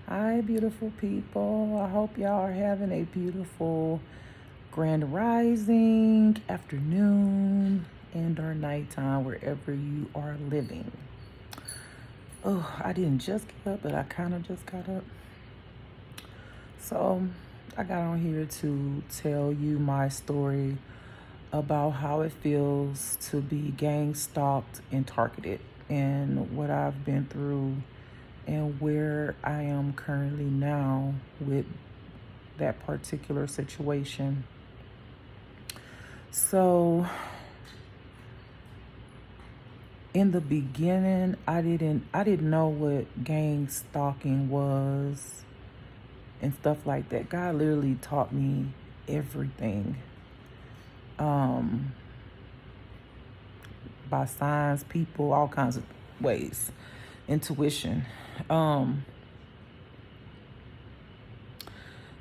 Hi, beautiful people. I hope y'all are having a beautiful grand rising, afternoon, and or nighttime wherever you are living. Oh, I didn't just get up, but I kind of just got up. So I got on here to tell you my story about how it feels to be gang stalked and targeted and what I've been through and where I am currently now with that particular situation. So, in the beginning, I didn't know what gang stalking was and stuff like that. God literally taught me everything. Um by signs, people, all kinds of ways. Intuition. Um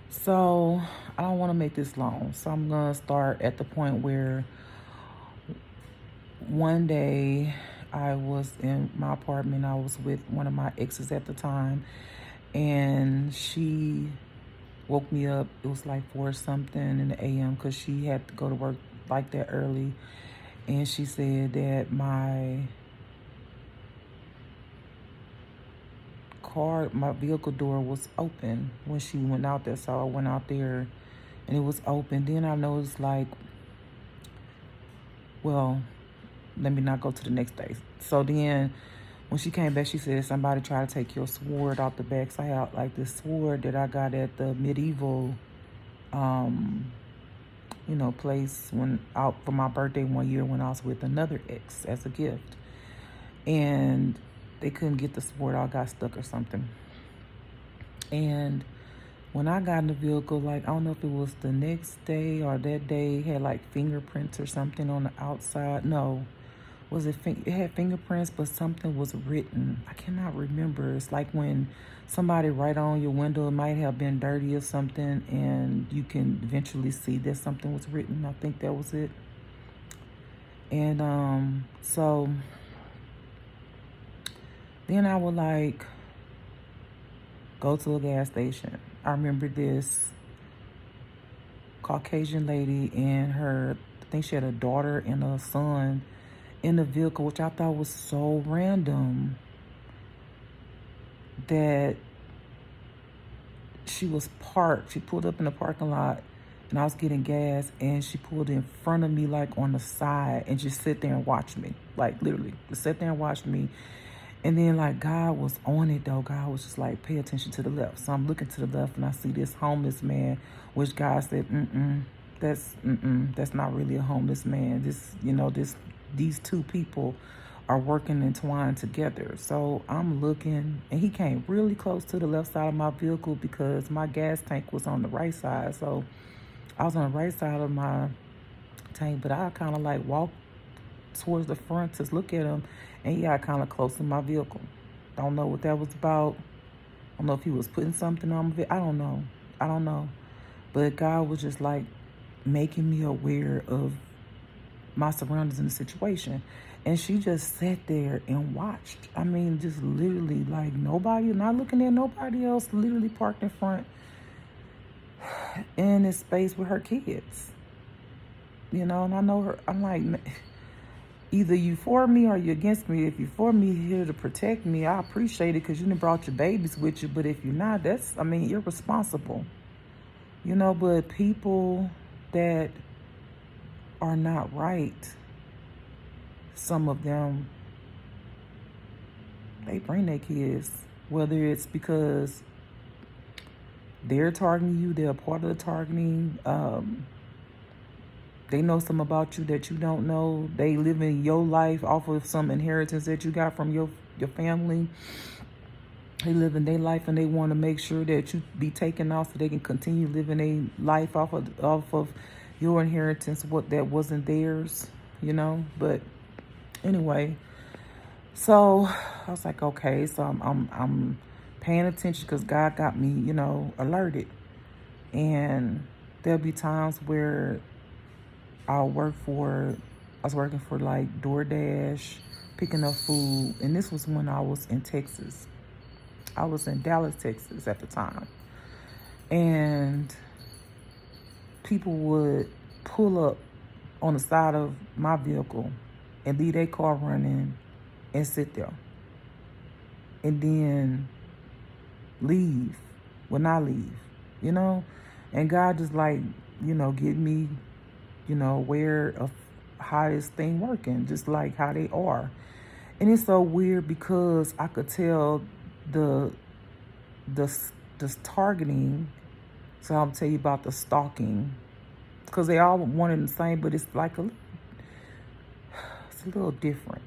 so I don't want to make this long. So I'm gonna start at the point where one day I was in my apartment. I was with one of my exes at the time, and she woke me up. It was like 4 something in the AM because she had to go to work like that early. And she said that my vehicle door was open when she went out there. So I went out there and it was open. Then I noticed, like, well, let me not go to the next day. So then when she came back, she said somebody tried to take your sword off the back. So I had like this sword that I got at the medieval um place when out for my birthday one year when I was with another ex as a gift. And they couldn't get the sword out, got stuck or something. And when I got in the vehicle, like, I don't know if it was the next day or that day, it had like fingerprints or something on the outside. No, it had fingerprints, but something was written. I cannot remember. It's like when somebody write on your window, it might have been dirty or something, and you can eventually see that something was written. I think that was it. And so then I would like go to a gas station. I remember this Caucasian lady and I think she had a daughter and a son in the vehicle, which I thought was so random that she was parked. She pulled up in the parking lot and I was getting gas, and she pulled in front of me, like on the side, and just sit there and watch me. Like, literally, just sit there and watch me. And then, like, God was on it, though. God was just like, pay attention to the left. So I'm looking to the left and I see this homeless man, which God said, that's not really a homeless man. These two people are working entwined together. So I'm looking, and he came really close to the left side of my vehicle because my gas tank was on the right side. So I was on the right side of my tank, but I kind of like walked towards the front to look at him, and he got kind of close to my vehicle. Don't know what that was about. I don't know if he was putting something on me. I don't know. I don't know. But God was just like making me aware of my surroundings in the situation. And she just sat there and watched. I mean, just literally, like, nobody, not looking at nobody else, literally parked in front in this space with her kids. And I know her. I'm like, either you for me or you against me. If you for me, here to protect me, I appreciate it because you done brought your babies with you. But if you're not, irresponsible. But people that are not right, some of them, they bring their kids, whether it's because they're targeting you, they're a part of the targeting, they know something about you that you don't know, they live in your life off of some inheritance that you got from your family. They live in their life and they want to make sure that you be taken off so they can continue living a life off of your inheritance, what that wasn't theirs. But anyway, so I was like, okay, so I'm paying attention because God got me, alerted. And there'll be times where I was working for like DoorDash, picking up food, and this was when I was in Texas. I was in Dallas, Texas at the time. And people would pull up on the side of my vehicle and leave their car running and sit there. And then leave when I leave, you know? And God just like, get me, aware of how this thing working, just like how they are. And it's so weird because I could tell the targeting. So I'll tell you about the stalking, because they all one and the same, but it's like it's a little different.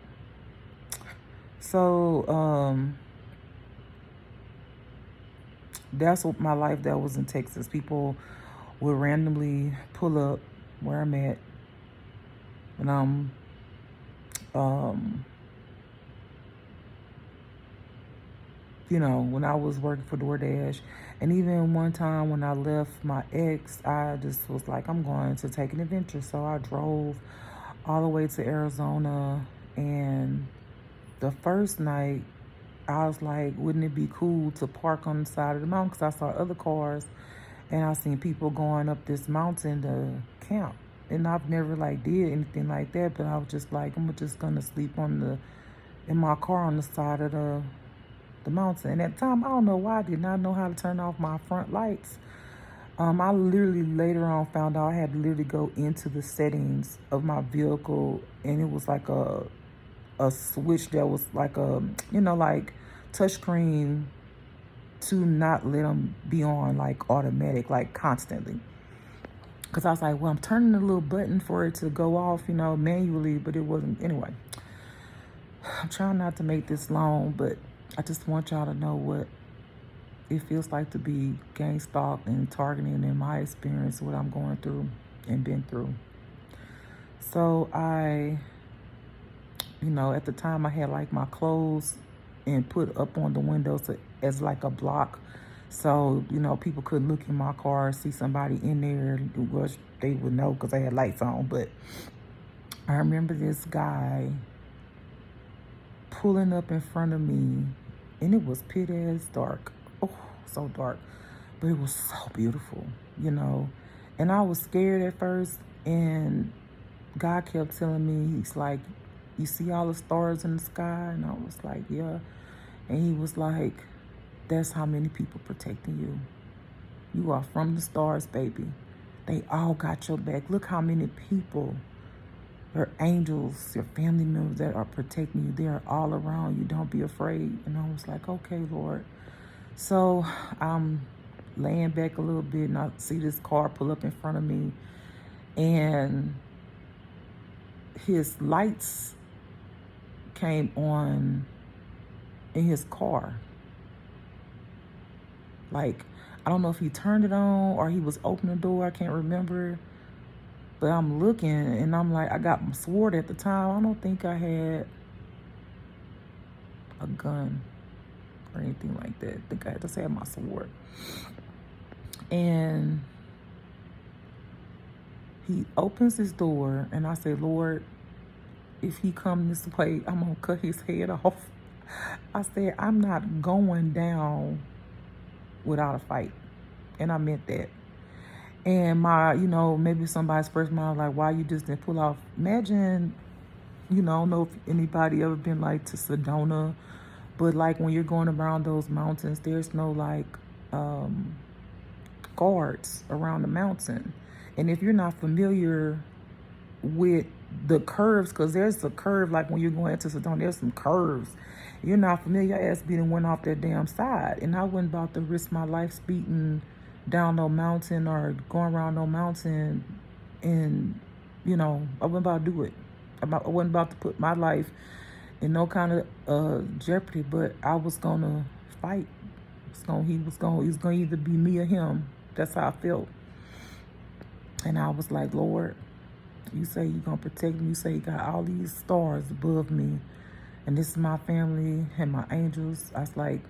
So that's what my life that was in Texas. People would randomly pull up where I'm at, and I'm when I was working for DoorDash. And even one time when I left my ex, I just was like, I'm going to take an adventure. So I drove all the way to Arizona. And the first night, I was like, wouldn't it be cool to park on the side of the mountain? Because I saw other cars and I seen people going up this mountain to camp. And I've never did anything like that. But I was just like, I'm just going to sleep in my car on the side of the mountain. And at the time, I don't know why I did not know how to turn off my front lights. I literally later on found out I had to literally go into the settings of my vehicle, and it was like a switch that was like a touchscreen to not let them be on automatic, constantly. Because I was like, well, I'm turning the little button for it to go off, manually, but it wasn't. Anyway, I'm trying not to make this long, but I just want y'all to know what it feels like to be gang stalked and targeting in my experience, what I'm going through and been through. So I, at the time I had my clothes and put up on the windows as a block. So, people could look in my car, see somebody in there, which they would know because I had lights on. But I remember this guy pulling up in front of me, and it was pit ass dark. Oh, so dark. But it was so beautiful, And I was scared at first, and God kept telling me, he's like, you see all the stars in the sky? And I was like, yeah. And he was like, that's how many people protecting you. You are from the stars, baby. They all got your back. Look how many people, your angels, your family members that are protecting you. They are all around you. Don't be afraid. And I was like, okay, Lord. So I'm laying back a little bit, and I see this car pull up in front of me, and his lights came on in his car. I don't know if he turned it on or he was opening the door. I can't remember. But I'm looking, and I'm like, I got my sword at the time. I don't think I had a gun or anything like that. I think I just had my sword. And he opens his door, and I say, Lord, if he come this way, I'm going to cut his head off. I said, I'm not going down without a fight. And I meant that. And my, maybe somebody's first mind like, why you just didn't pull off? Imagine, I don't know if anybody ever been to Sedona, but when you're going around those mountains, there's no guards around the mountain. And if you're not familiar with the curves, because there's a curve, when you're going into Sedona, there's some curves. You're not familiar, your ass being went off that damn side. And I wasn't about to risk my life speeding down no mountain or going around no mountain, and I wasn't about to do it. I wasn't about to put my life in no kind of jeopardy, but I was gonna fight. He was gonna either be me or him. That's how I felt. And I was like, Lord, you say you're gonna protect me. You say you got all these stars above me, and this is my family and my angels. I was like,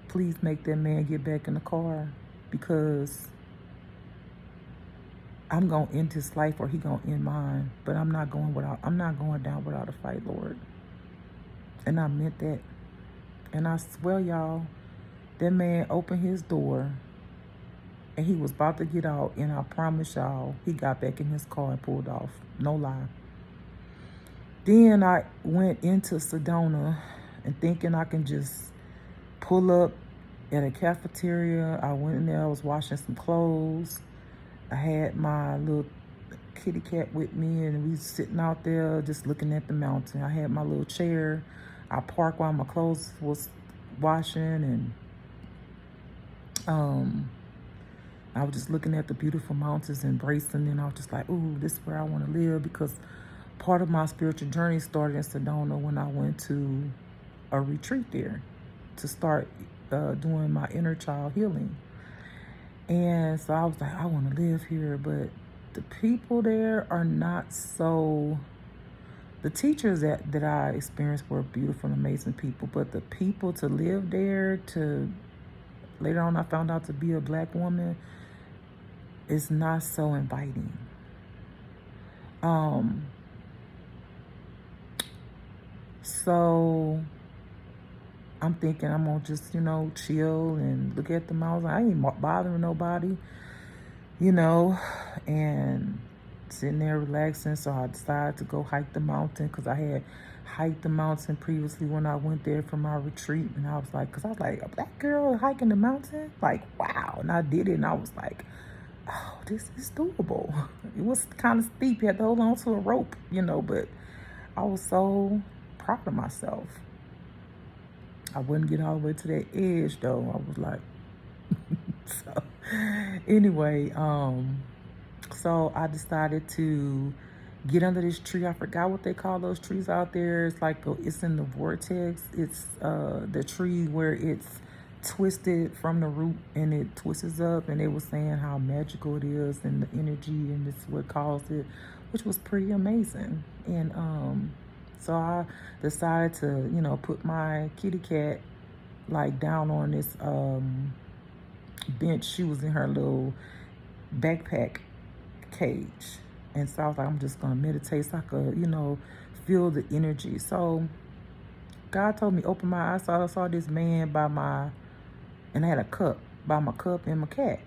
please make that man get back in the car, because I'm gonna end his life or he gonna end mine. But I'm not going down without a fight, Lord. And I meant that. And I swear, y'all, that man opened his door and he was about to get out. And I promise y'all, he got back in his car and pulled off. No lie. Then I went into Sedona and thinking I can just pull up at a cafeteria. I went in there, I was washing some clothes. I had my little kitty cat with me and we was sitting out there just looking at the mountain. I had my little chair. I parked while my clothes was washing, and I was just looking at the beautiful mountains, embracing, and I was just like, ooh, this is where I want to live, because part of my spiritual journey started in Sedona when I went to a retreat there to start doing my inner child healing. And so I was like, I want to live here, but the people there are not so... The teachers that I experienced were beautiful and amazing people, but the people to live there, to later on I found out to be a black woman, is not so inviting. So I'm thinking I'm gonna just, chill and look at the mountains. I ain't bothering nobody, and sitting there relaxing. So I decided to go hike the mountain, because I had hiked the mountain previously when I went there for my retreat. And I was like, a black girl hiking the mountain? Like, wow. And I did it, and I was like, oh, this is doable. It was kind of steep. You had to hold on to a rope, but I was so proud of myself. I wouldn't get all the way to that edge, though. I was like, so anyway, so I decided to get under this tree. I forgot what they call those trees out there. It's like, it's in the vortex. It's the tree where it's twisted from the root and it twists up. And they were saying how magical it is and the energy, and it's what caused it, which was pretty amazing. And so I decided to, put my kitty cat like down on this bench. She was in her little backpack cage. And so I was like, I'm just gonna meditate so I could, feel the energy. So God told me, open my eyes. So I saw this man and I had a cup by my cup and my cat.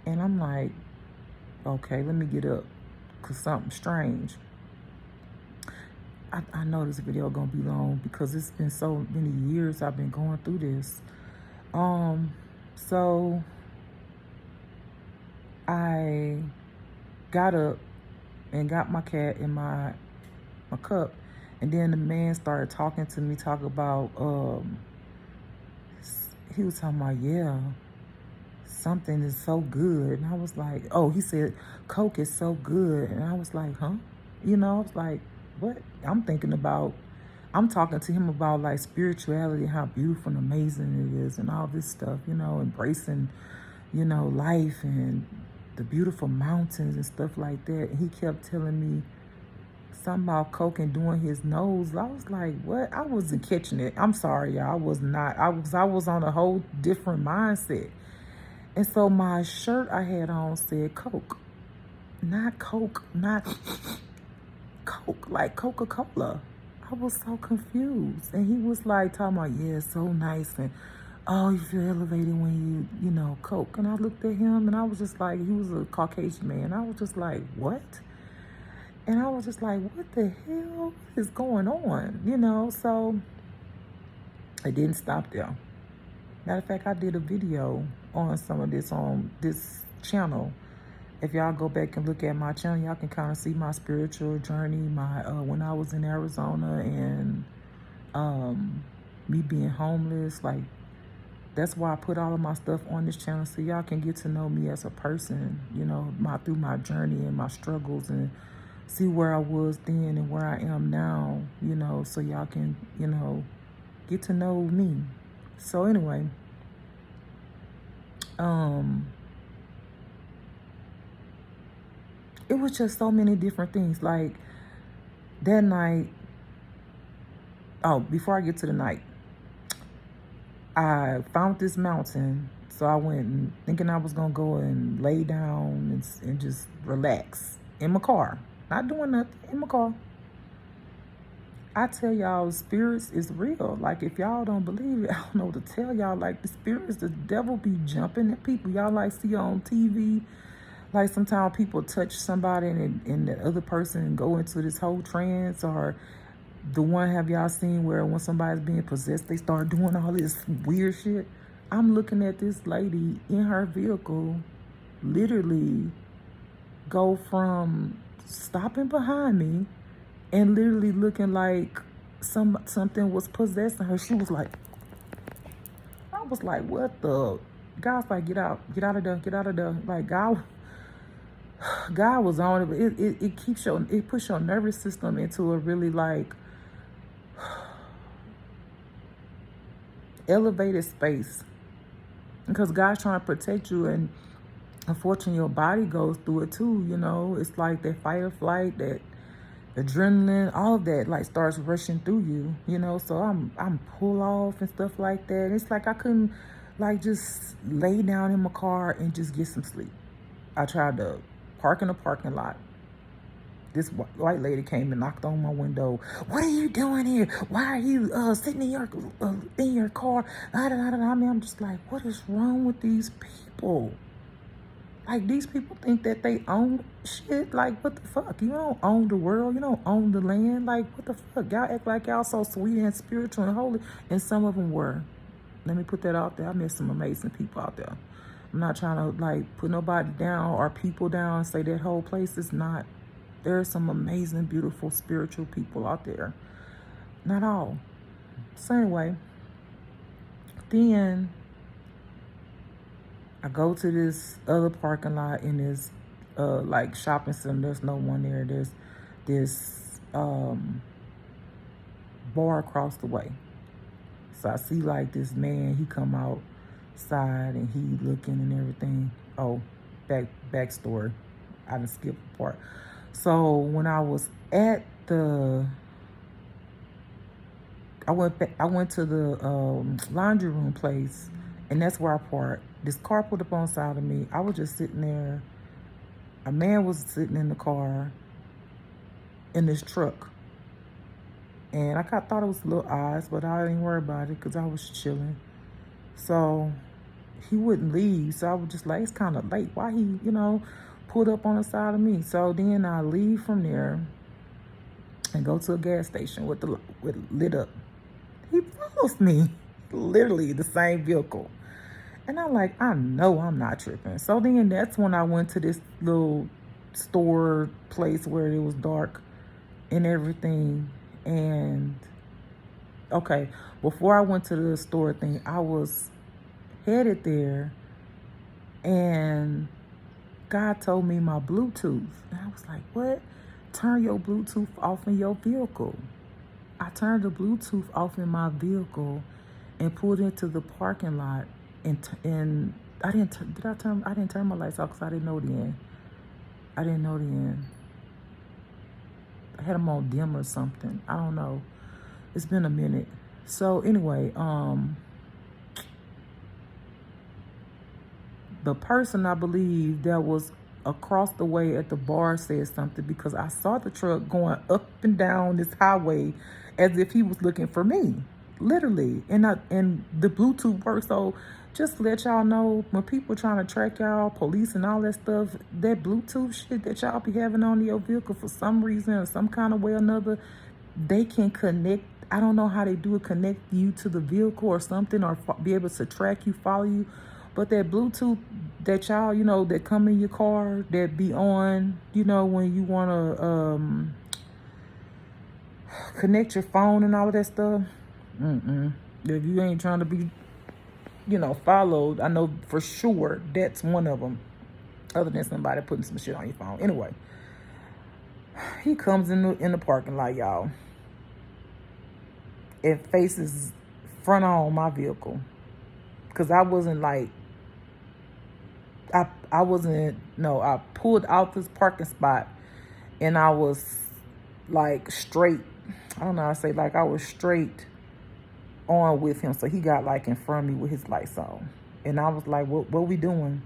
And I'm like, okay, let me get up, because something strange. I know this video gonna be long because it's been so many years I've been going through this. So I got up and got my cat in my cup, and then the man started talking to me, talk about he was talking about, yeah, something is so good. And I was like, oh, he said Coke is so good. And I was like, huh? I was like, what? I'm talking to him about like spirituality, how beautiful and amazing it is, and all this stuff, embracing, life and the beautiful mountains and stuff like that. And he kept telling me something about Coke and doing his nose. I was like, what? I wasn't catching it. I'm sorry, y'all. I was not. I was on a whole different mindset. And so my shirt I had on said Coke. Not Coke, not Coke, like Coca-Cola. I was so confused. And he was like talking about, yeah, it's so nice, and oh, you feel elevated when you Coke. And I looked at him and I was just like, he was a Caucasian man. I was just like, what? And I was just like, what the hell is going on? So it didn't stop there. Matter of fact, I did a video on some of this on this channel. If y'all go back and look at my channel, y'all can kind of see my spiritual journey, my when I was in Arizona, and me being homeless. Like, that's why I put all of my stuff on this channel, so y'all can get to know me as a person, through my journey and my struggles, and see where I was then and where I am now, so y'all can, get to know me. So anyway, it was just so many different things. Like that night, before I get to the night, I found this mountain. So I went and thinking I was gonna go and lay down and just relax in my car. Not doing nothing, in my car. I tell y'all, spirits is real. Like, if y'all don't believe it, I don't know what to tell y'all. Like, the spirits, the devil be jumping at people. Y'all like see on TV. Like, sometimes people touch somebody and the other person go into this whole trance. Or the one, have y'all seen where when somebody's being possessed, they start doing all this weird shit? I'm looking at this lady in her vehicle literally go from stopping behind me and literally looking like something was possessing her. She was like, I was like, what the? God's like, get out of there, get out of there. Like, God was on it, but it puts your nervous system into a really like elevated space, because God's trying to protect you, and unfortunately your body goes through it too. You know, it's like that fight or flight, that adrenaline, all of that like starts rushing through you, you know. So I'm pull off and stuff like that. And it's like I couldn't like just lay down in my car and just get some sleep. I tried to park in a parking lot. This white lady came and knocked on my window. What are you doing here? Why are you sitting in your car? I mean, I'm just like, what is wrong with these people? Like, these people think that they own shit. Like, what the fuck? You don't own the world. You don't own the land. Like, what the fuck? Y'all act like y'all so sweet and spiritual and holy. And some of them were. Let me put that out there. I met some amazing people out there. I'm not trying to, like, put nobody down or people down and say that whole place is not. There are some amazing, beautiful, spiritual people out there. Not all. So anyway, then I go to this other parking lot in this like shopping center. There's no one there. There's this bar across the way. So I see like this man, he come outside and he looking and everything. Oh, backstory. I done skipped a part. So when I was at I went to the laundry room place, and that's where I parked. This car pulled up on the side of me. I was just sitting there. A man was sitting in the car in this truck. And I thought it was a little odd, but I didn't worry about it because I was chilling. So he wouldn't leave. So I was just like, it's kind of late. Why he, pulled up on the side of me? So then I leave from there and go to a gas station with lit up. He follows me, literally the same vehicle. And I'm like, I know I'm not tripping. So then that's when I went to this little store place where it was dark and everything. And okay, before I went to the store thing, I was headed there and God told me my Bluetooth. And I was like, what? Turn your Bluetooth off in your vehicle. I turned the Bluetooth off in my vehicle and pulled into the parking lot. And I didn't turn my lights off because I didn't know the end. I had them on dim or something. I don't know. It's been a minute. So anyway, the person I believe that was across the way at the bar said something, because I saw the truck going up and down this highway as if he was looking for me, literally. And the Bluetooth works. So just to let y'all know, when people trying to track y'all, police and all that stuff, that Bluetooth shit that y'all be having on your vehicle for some reason or some kind of way or another, they can connect. I don't know how they do it, connect you to the vehicle or something, or be able to track you, follow you. But that Bluetooth that y'all, that come in your car, that be on, when you want to connect your phone and all of that stuff. If you ain't trying to be, followed, I know for sure that's one of them. Other than somebody putting some shit on your phone. Anyway, he comes in the parking lot, y'all. It faces front on my vehicle. Because I wasn't like, I pulled out this parking spot and I was like straight. I don't know how to say, like I was straight on with him. So he got like in front of me with his lights on. And I was like, what we doing?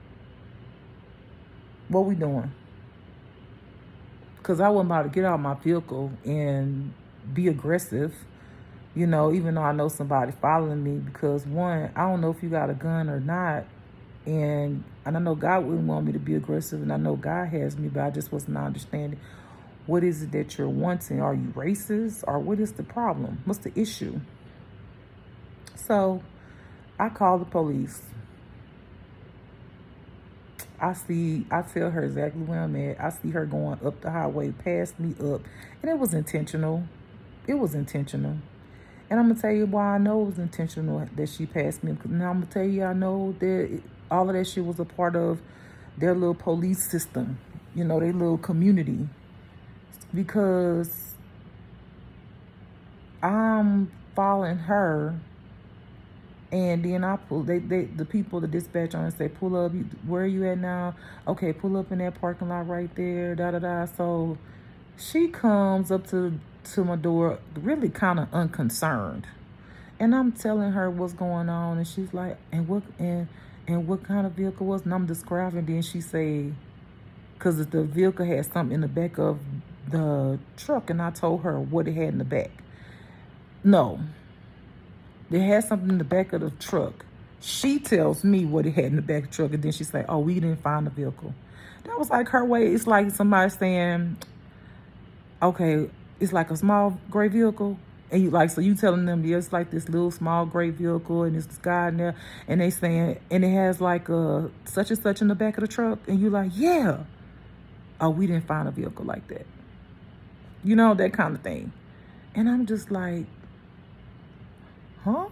What we doing? Because I wasn't about to get out of my vehicle and be aggressive, even though I know somebody following me, because one, I don't know if you got a gun or not. And I know God wouldn't want me to be aggressive, and I know God has me, but I just wasn't understanding. What is it that you're wanting? Are you racist? Or what is the problem? What's the issue? So I call the police. I tell her exactly where I'm at. I see her going up the highway, past me up. And it was intentional. It was intentional. And I'm going to tell you why I know it was intentional that she passed me. Now I'm going to tell you, I know that all of that shit was a part of their little police system, their little community. Because I'm following her, and then I pull, the people, the dispatch on, say, pull up, where are you at now? Okay, pull up in that parking lot right there, da-da-da. So she comes up to my door, really kind of unconcerned. And I'm telling her what's going on, and she's like, and what kind of vehicle was? And I'm describing, then she say, because the vehicle had something in the back of the truck, and I told her what it had in the back. No, they had something in the back of the truck. She tells me what it had in the back of the truck, and then she say, oh, we didn't find the vehicle. That was like her way. It's like somebody saying, okay, it's like a small gray vehicle, and you telling them, yeah, it's like this little small gray vehicle, and it's this guy in there, and they saying, and it has like a such and such in the back of the truck, and you like, yeah. Oh, we didn't find a vehicle like that. That kind of thing. And I'm just like, huh?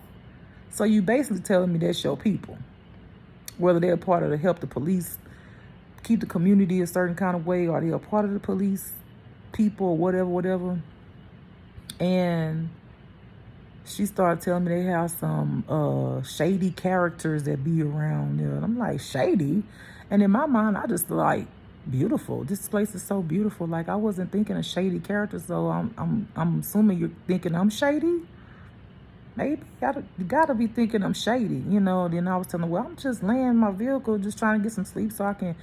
So you basically telling me that's your people, whether they're part of the help the police keep the community a certain kind of way, or they're part of the police people, or whatever. And she started telling me they have some shady characters that be around there. And I'm like, shady? And in my mind, I just like, beautiful. This place is so beautiful. Like, I wasn't thinking of shady characters, so I'm assuming you're thinking I'm shady. Maybe you gotta be thinking I'm shady, Then I was telling her, well, I'm just laying in my vehicle, just trying to get some sleep so I can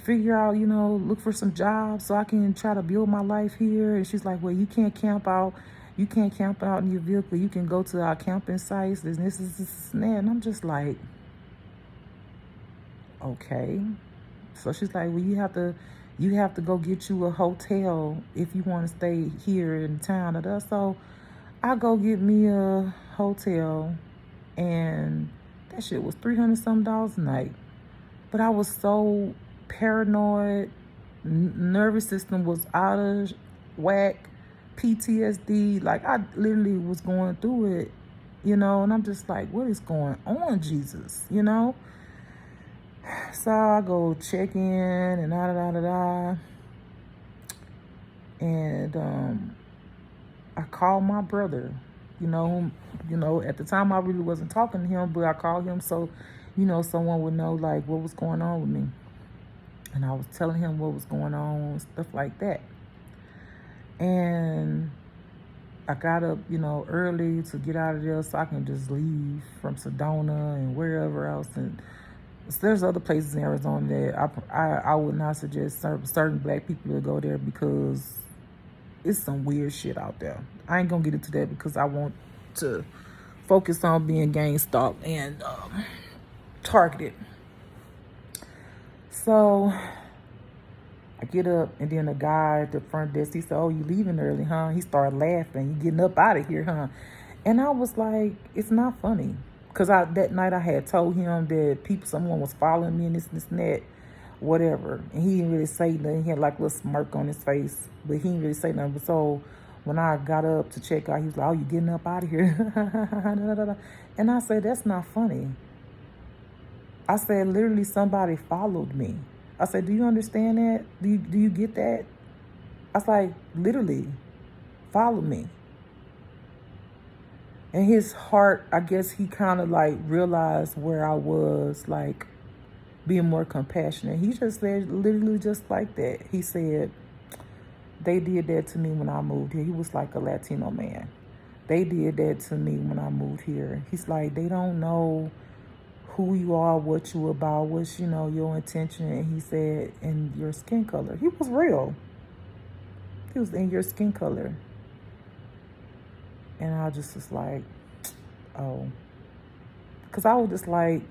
figure out, look for some jobs so I can try to build my life here. And she's like, well, you can't camp out. You can't camp out in your vehicle. You can go to our camping sites. And this and that. And I'm just like, okay. So she's like, well, you have to go get you a hotel if you want to stay here in town. So I go get me a hotel, and that shit was $300 some a night. But I was so paranoid, nervous system was out of whack, PTSD. Like, I literally was going through it, and I'm just like, what is going on, Jesus, So I go check in and da. And I called my brother, at the time I really wasn't talking to him, but I called him so, someone would know like what was going on with me. And I was telling him what was going on, stuff like that. And I got up, early to get out of there so I can just leave from Sedona and wherever else. And there's other places in Arizona that I would not suggest certain black people to go there, because it's some weird shit out there. I ain't gonna get into that because I want to focus on being gang-stalked and targeted. So I get up, and then the guy at the front desk, he said, oh, you leaving early, huh? He started laughing. You getting up out of here, huh? And I was like, it's not funny. Because that night I had told him that someone was following me and this and that, whatever. And he didn't really say nothing. He had like a little smirk on his face, but he didn't really say nothing. But so when I got up to check out, he was like, oh, you getting up out of here? And I said, that's not funny. I said, literally somebody followed me. I said, do you understand that? Do you get that? I was like, literally, follow me. And his heart, I guess he kind of like realized where I was, like being more compassionate. He just said literally just like that. He said, they did that to me when I moved here. He was like a Latino man. They did that to me when I moved here. He's like, they don't know who you are, what you about, what's, your intention. And he said, and your skin color. He was real. He was in your skin color. And I just was like, oh. Because I was just like,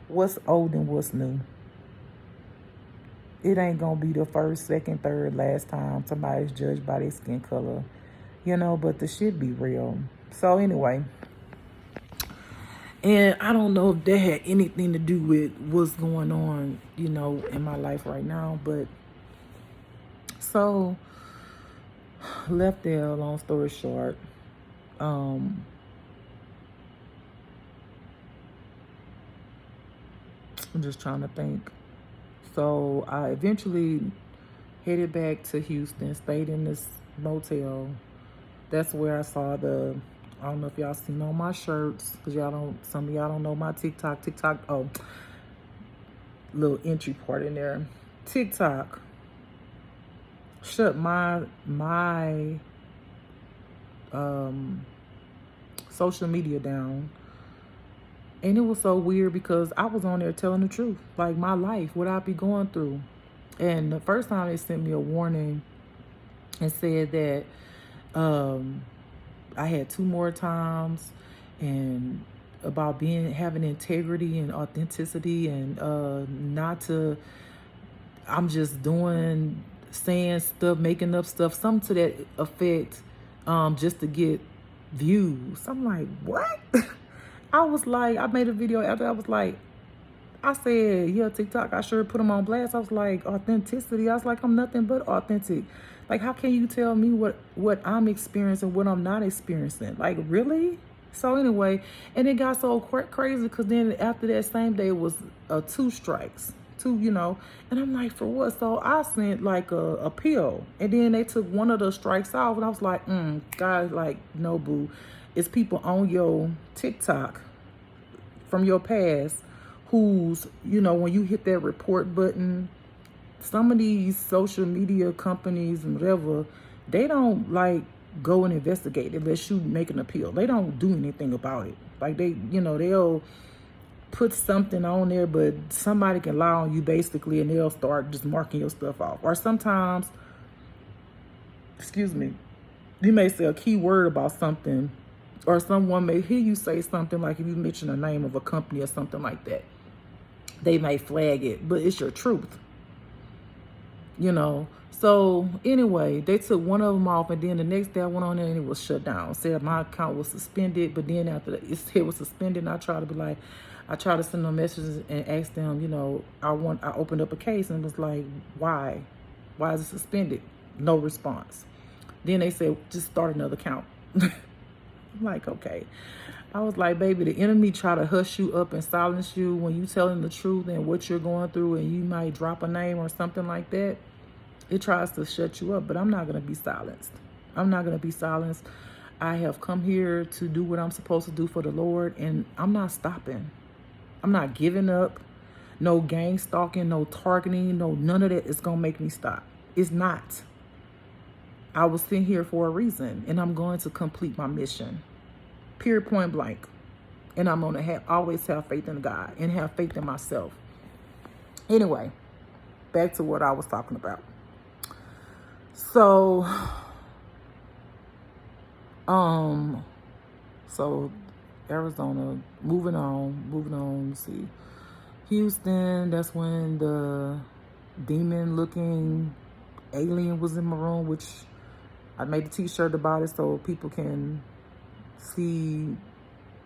what's old and what's new? It ain't going to be the first, second, third, last time somebody's judged by their skin color. You know, but the shit be real. So anyway. And I don't know if that had anything to do with what's going on, you know, in my life right now. But so, left there, long story short. I'm just trying to think. So I eventually headed back to Houston, stayed in this motel. That's where I saw I don't know if y'all seen on my shirts, because some of y'all don't know my TikTok, oh, little entry part in there. TikTok shut my social media down. And it was so weird because I was on there telling the truth, like my life, what I be going through. And the first time they sent me a warning and said that I had 2 more times, and about having integrity and authenticity, and I'm just saying stuff, making up stuff, something to that effect, just to get views. I'm like, what? I was like, I made a video after. I said, yeah, TikTok, I sure put them on blast. I was like, authenticity. I was like, I'm nothing but authentic. Like, how can you tell me what I'm experiencing, what I'm not experiencing? Like, really? So anyway, and it got so crazy because then after that same day, it was 2 strikes. 2, you know. And I'm like, for what? So I sent like a appeal. And then they took one of the strikes off. And I was like, God, like, no, boo. It's people on your TikTok from your past who's, you know, when you hit that report button, some of these social media companies and whatever, they don't like go and investigate unless you make an appeal. They don't do anything about it. Like they'll put something on there, but somebody can lie on you basically, and they'll start just marking your stuff off. Or sometimes, you may say a key word about something, or someone may hear you say something, like if you mention the name of a company or something like that, they may flag it, but it's your truth, you know. So anyway, they took one of them off, and then the next day I went on there and it was shut down. Said my account was suspended, but then after it was suspended, and I tried to send them messages and ask them, you know, I opened up a case and was like, why is it suspended? No response. Then they said, just start another account. I'm like, okay. I was like, baby, the enemy try to hush you up and silence you when you telling the truth and what you're going through, and you might drop a name or something like that. It tries to shut you up, but I'm not going to be silenced. I'm not going to be silenced. I have come here to do what I'm supposed to do for the Lord, and I'm not stopping. I'm not giving up. No gang stalking, no targeting, no none of that is going to make me stop. It's not. I was sitting here for a reason, and I'm going to complete my mission. Period, point blank. And I'm going to always have faith in God and have faith in myself. Anyway, back to what I was talking about. So, Arizona, moving on, let's see. Houston, that's when the demon-looking alien was in my room, which I made a t-shirt about it so people can see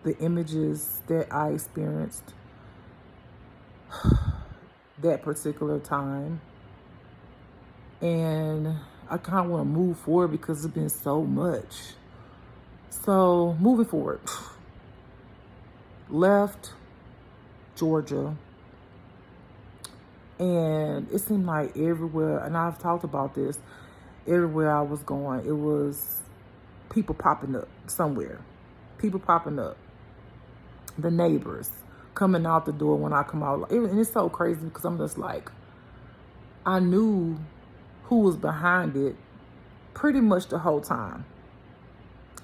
the images that I experienced that particular time. And I kind of want to move forward because it's been so much. So moving forward, left Georgia, and it seemed like everywhere, and I've talked about this, everywhere I was going, it was people popping up somewhere. People popping up. The neighbors coming out the door when I come out. And it's so crazy because I'm just like, I knew who was behind it pretty much the whole time.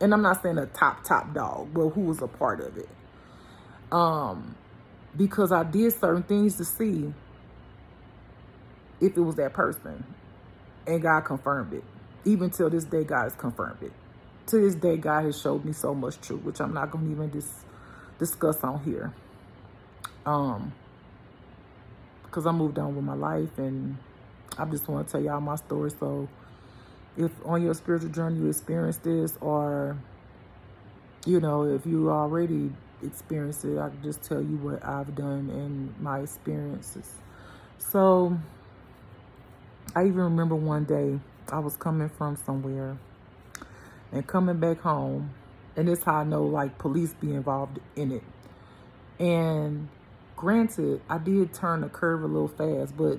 And I'm not saying a top dog, but who was a part of it. Because I did certain things to see if it was that person. And God confirmed it. Even till this day, God has confirmed it. To this day, God has showed me so much truth, which I'm not going to even discuss on here. Because I moved on with my life, and I just want to tell y'all my story. So if on your spiritual journey you experience this, or, you know, if you already experienced it, I can just tell you what I've done and my experiences. So I even remember one day I was coming from somewhere and coming back home, and this how I know, like, police be involved in it. And granted, I did turn the curve a little fast, but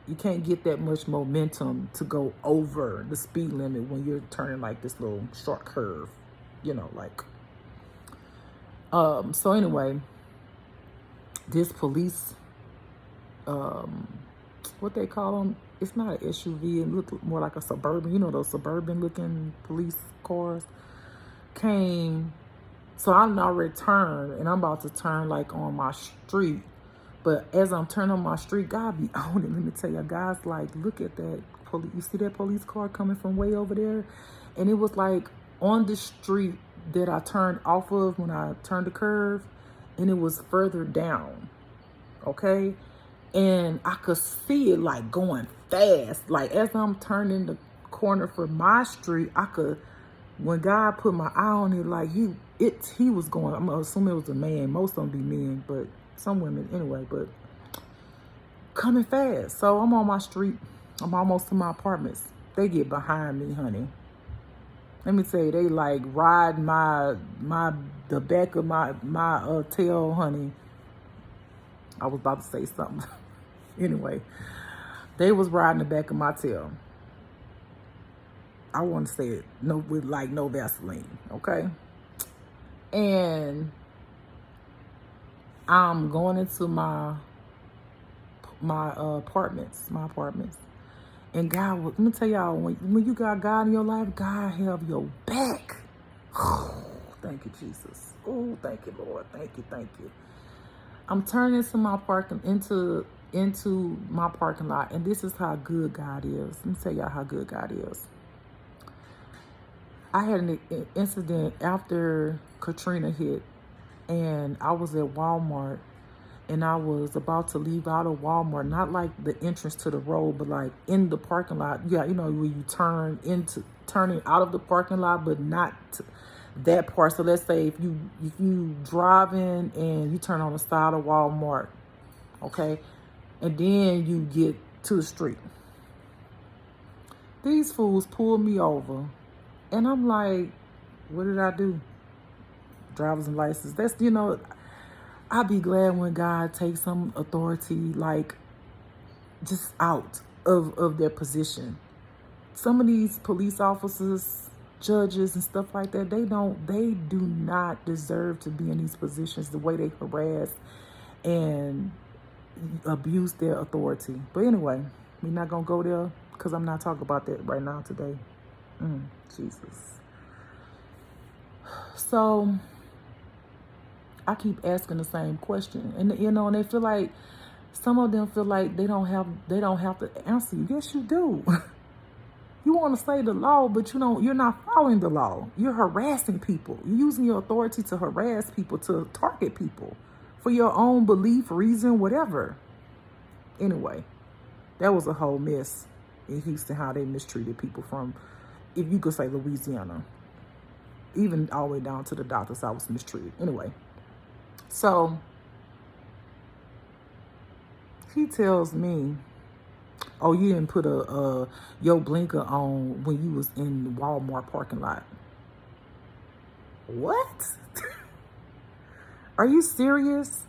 you can't get that much momentum to go over the speed limit when you're turning like this little short curve, you know, like. So anyway, this police, what they call them, it's not an SUV, it looked more like a Suburban, you know, those Suburban looking police cars came. So I'm already turned, and I'm about to turn like on my street. But as I'm turning on my street, God be on it. Let me tell you, guys, like, look at that. You see that police car coming from way over there? And it was like on the street that I turned off of when I turned the curve, and it was further down, okay? And I could see it like going fast. Like as I'm turning the corner for my street, I could, when God put my eye on it, like he was going, I'm assuming it was a man. Most of them be men, but some women anyway, but coming fast. So I'm on my street. I'm almost to my apartments. They get behind me, honey. Let me tell you, they like ride the back of my tail, honey. I was about to say something. Anyway, they was riding the back of my tail. I want to say it with like no Vaseline, okay? And I'm going into my apartments. And God, let me tell y'all, when you got God in your life, God have your back. Oh, thank you, Jesus. Oh, thank you, Lord. Thank you. I'm turning into my parking lot, and this is how good God is. Let me tell y'all how good God is. I had an incident after Katrina hit, and I was at Walmart, and I was about to leave out of Walmart, not like the entrance to the road, but like in the parking lot. Yeah, you know, where you turning out of the parking lot, but not that part. So let's say if you driving and you turn on the side of Walmart, okay, and then you get to the street. These fools pulled me over, and I'm like, what did I do? Driver's license. That's, you know, I'd be glad when God takes some authority, like, just out of their position. Some of these police officers, judges, and stuff like that, they do not deserve to be in these positions, the way they harass and abuse their authority. But anyway, we're not going to go there because I'm not talking about that right now today. Jesus. So I keep asking the same question, and you know, and they feel like, some of them feel like they don't have to answer you. Yes, you do. You want to say the law, but you're not following the law. You're harassing people. You're using your authority to harass people, to target people for your own belief, reason, whatever. Anyway, that was a whole mess in Houston, how they mistreated people from, if you could say, Louisiana. Even all the way down to the doctors, I was mistreated. Anyway, so he tells me, oh, you didn't put your blinker on when you was in the Walmart parking lot. What? Are you serious?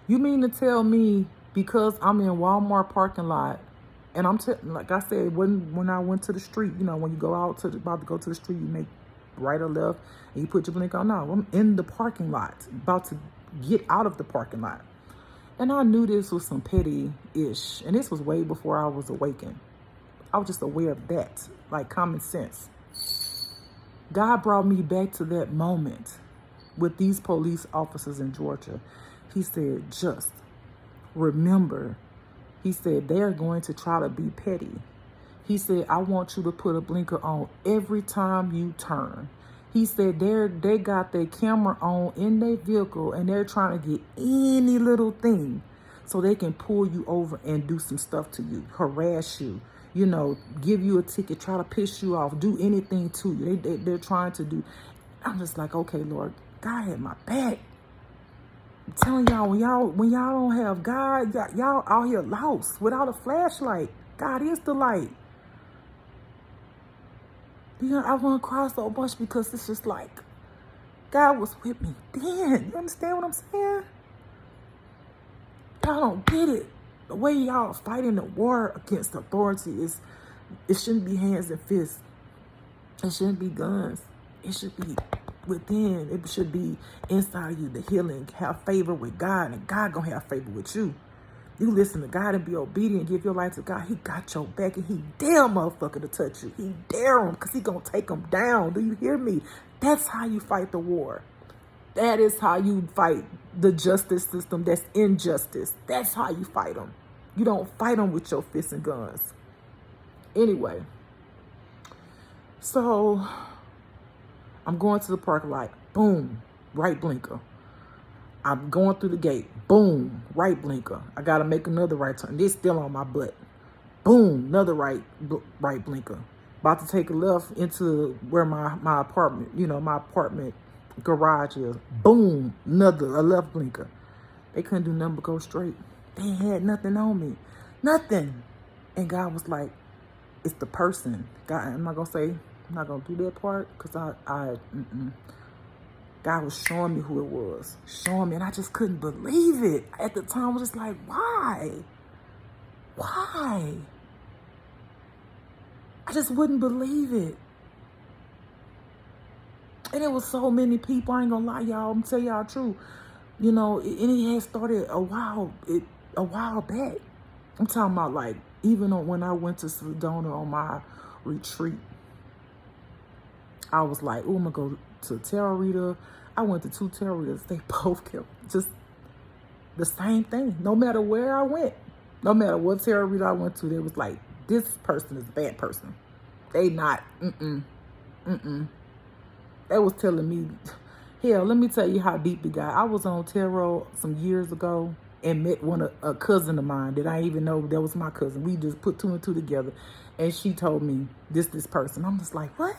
You mean to tell me because I'm in Walmart parking lot, and like I said, when I went to the street, you know, when you go out about to go to the street, you make right or left, and you put your blinker on. No, I'm in the parking lot, about to get out of the parking lot. And I knew this was some petty-ish. And this was way before I was awakened. I was just aware of that, like common sense. God brought me back to that moment with these police officers in Georgia. He said, just remember, he said, they're going to try to be petty. He said, I want you to put a blinker on every time you turn. He said they got their camera on in their vehicle and they're trying to get any little thing so they can pull you over and do some stuff to you, harass you, you know, give you a ticket, try to piss you off, do anything to you. They're trying to do. I'm just like, okay, Lord, God had my back. I'm telling y'all, when y'all don't have God, y'all out here lost without a flashlight. God is the light. You know, I want to cry so much because it's just like, God was with me then. You understand what I'm saying? Y'all don't get it. The way y'all fighting the war against authority is, it shouldn't be hands and fists. It shouldn't be guns. It should be within. It should be inside you, the healing. Have favor with God, and God gonna have favor with you. You listen to God and be obedient, give your life to God. He got your back, and he dare motherfucker to touch you. He dare him because he gonna take him down. Do you hear me? That's how you fight the war. That is how you fight the justice system that's injustice. That's how you fight them. You don't fight them with your fists and guns. Anyway, so I'm going to the parking lot. Boom, right blinker. I'm going through the gate. Boom, right blinker. I got to make another right turn. This still on my butt. Boom, another right blinker. About to take a left into where my apartment, you know, my apartment garage is. Boom, a left blinker. They couldn't do nothing but go straight. They had nothing on me. Nothing. And God was like, it's the person. God, I'm not going to do that part because God was showing me who it was. Showing me. And I just couldn't believe it. At the time, I was just like, why? Why? I just wouldn't believe it. And it was so many people. I ain't going to lie, y'all. I'm going to tell y'all the truth. You know, and it had started a while back. I'm talking about like, even when I went to Sedona on my retreat, I was like, oh, I'm going to go to tarot reader. I went to 2 tarot readers. They both kept just the same thing. No matter where I went, no matter what tarot reader I went to, they was like, this person is a bad person. They not, They was telling me, hell, let me tell you how deep it got. I was on tarot some years ago and met a cousin of mine that I didn't even know that was my cousin. We just put 2 and 2 together. And she told me this person. I'm just like, what?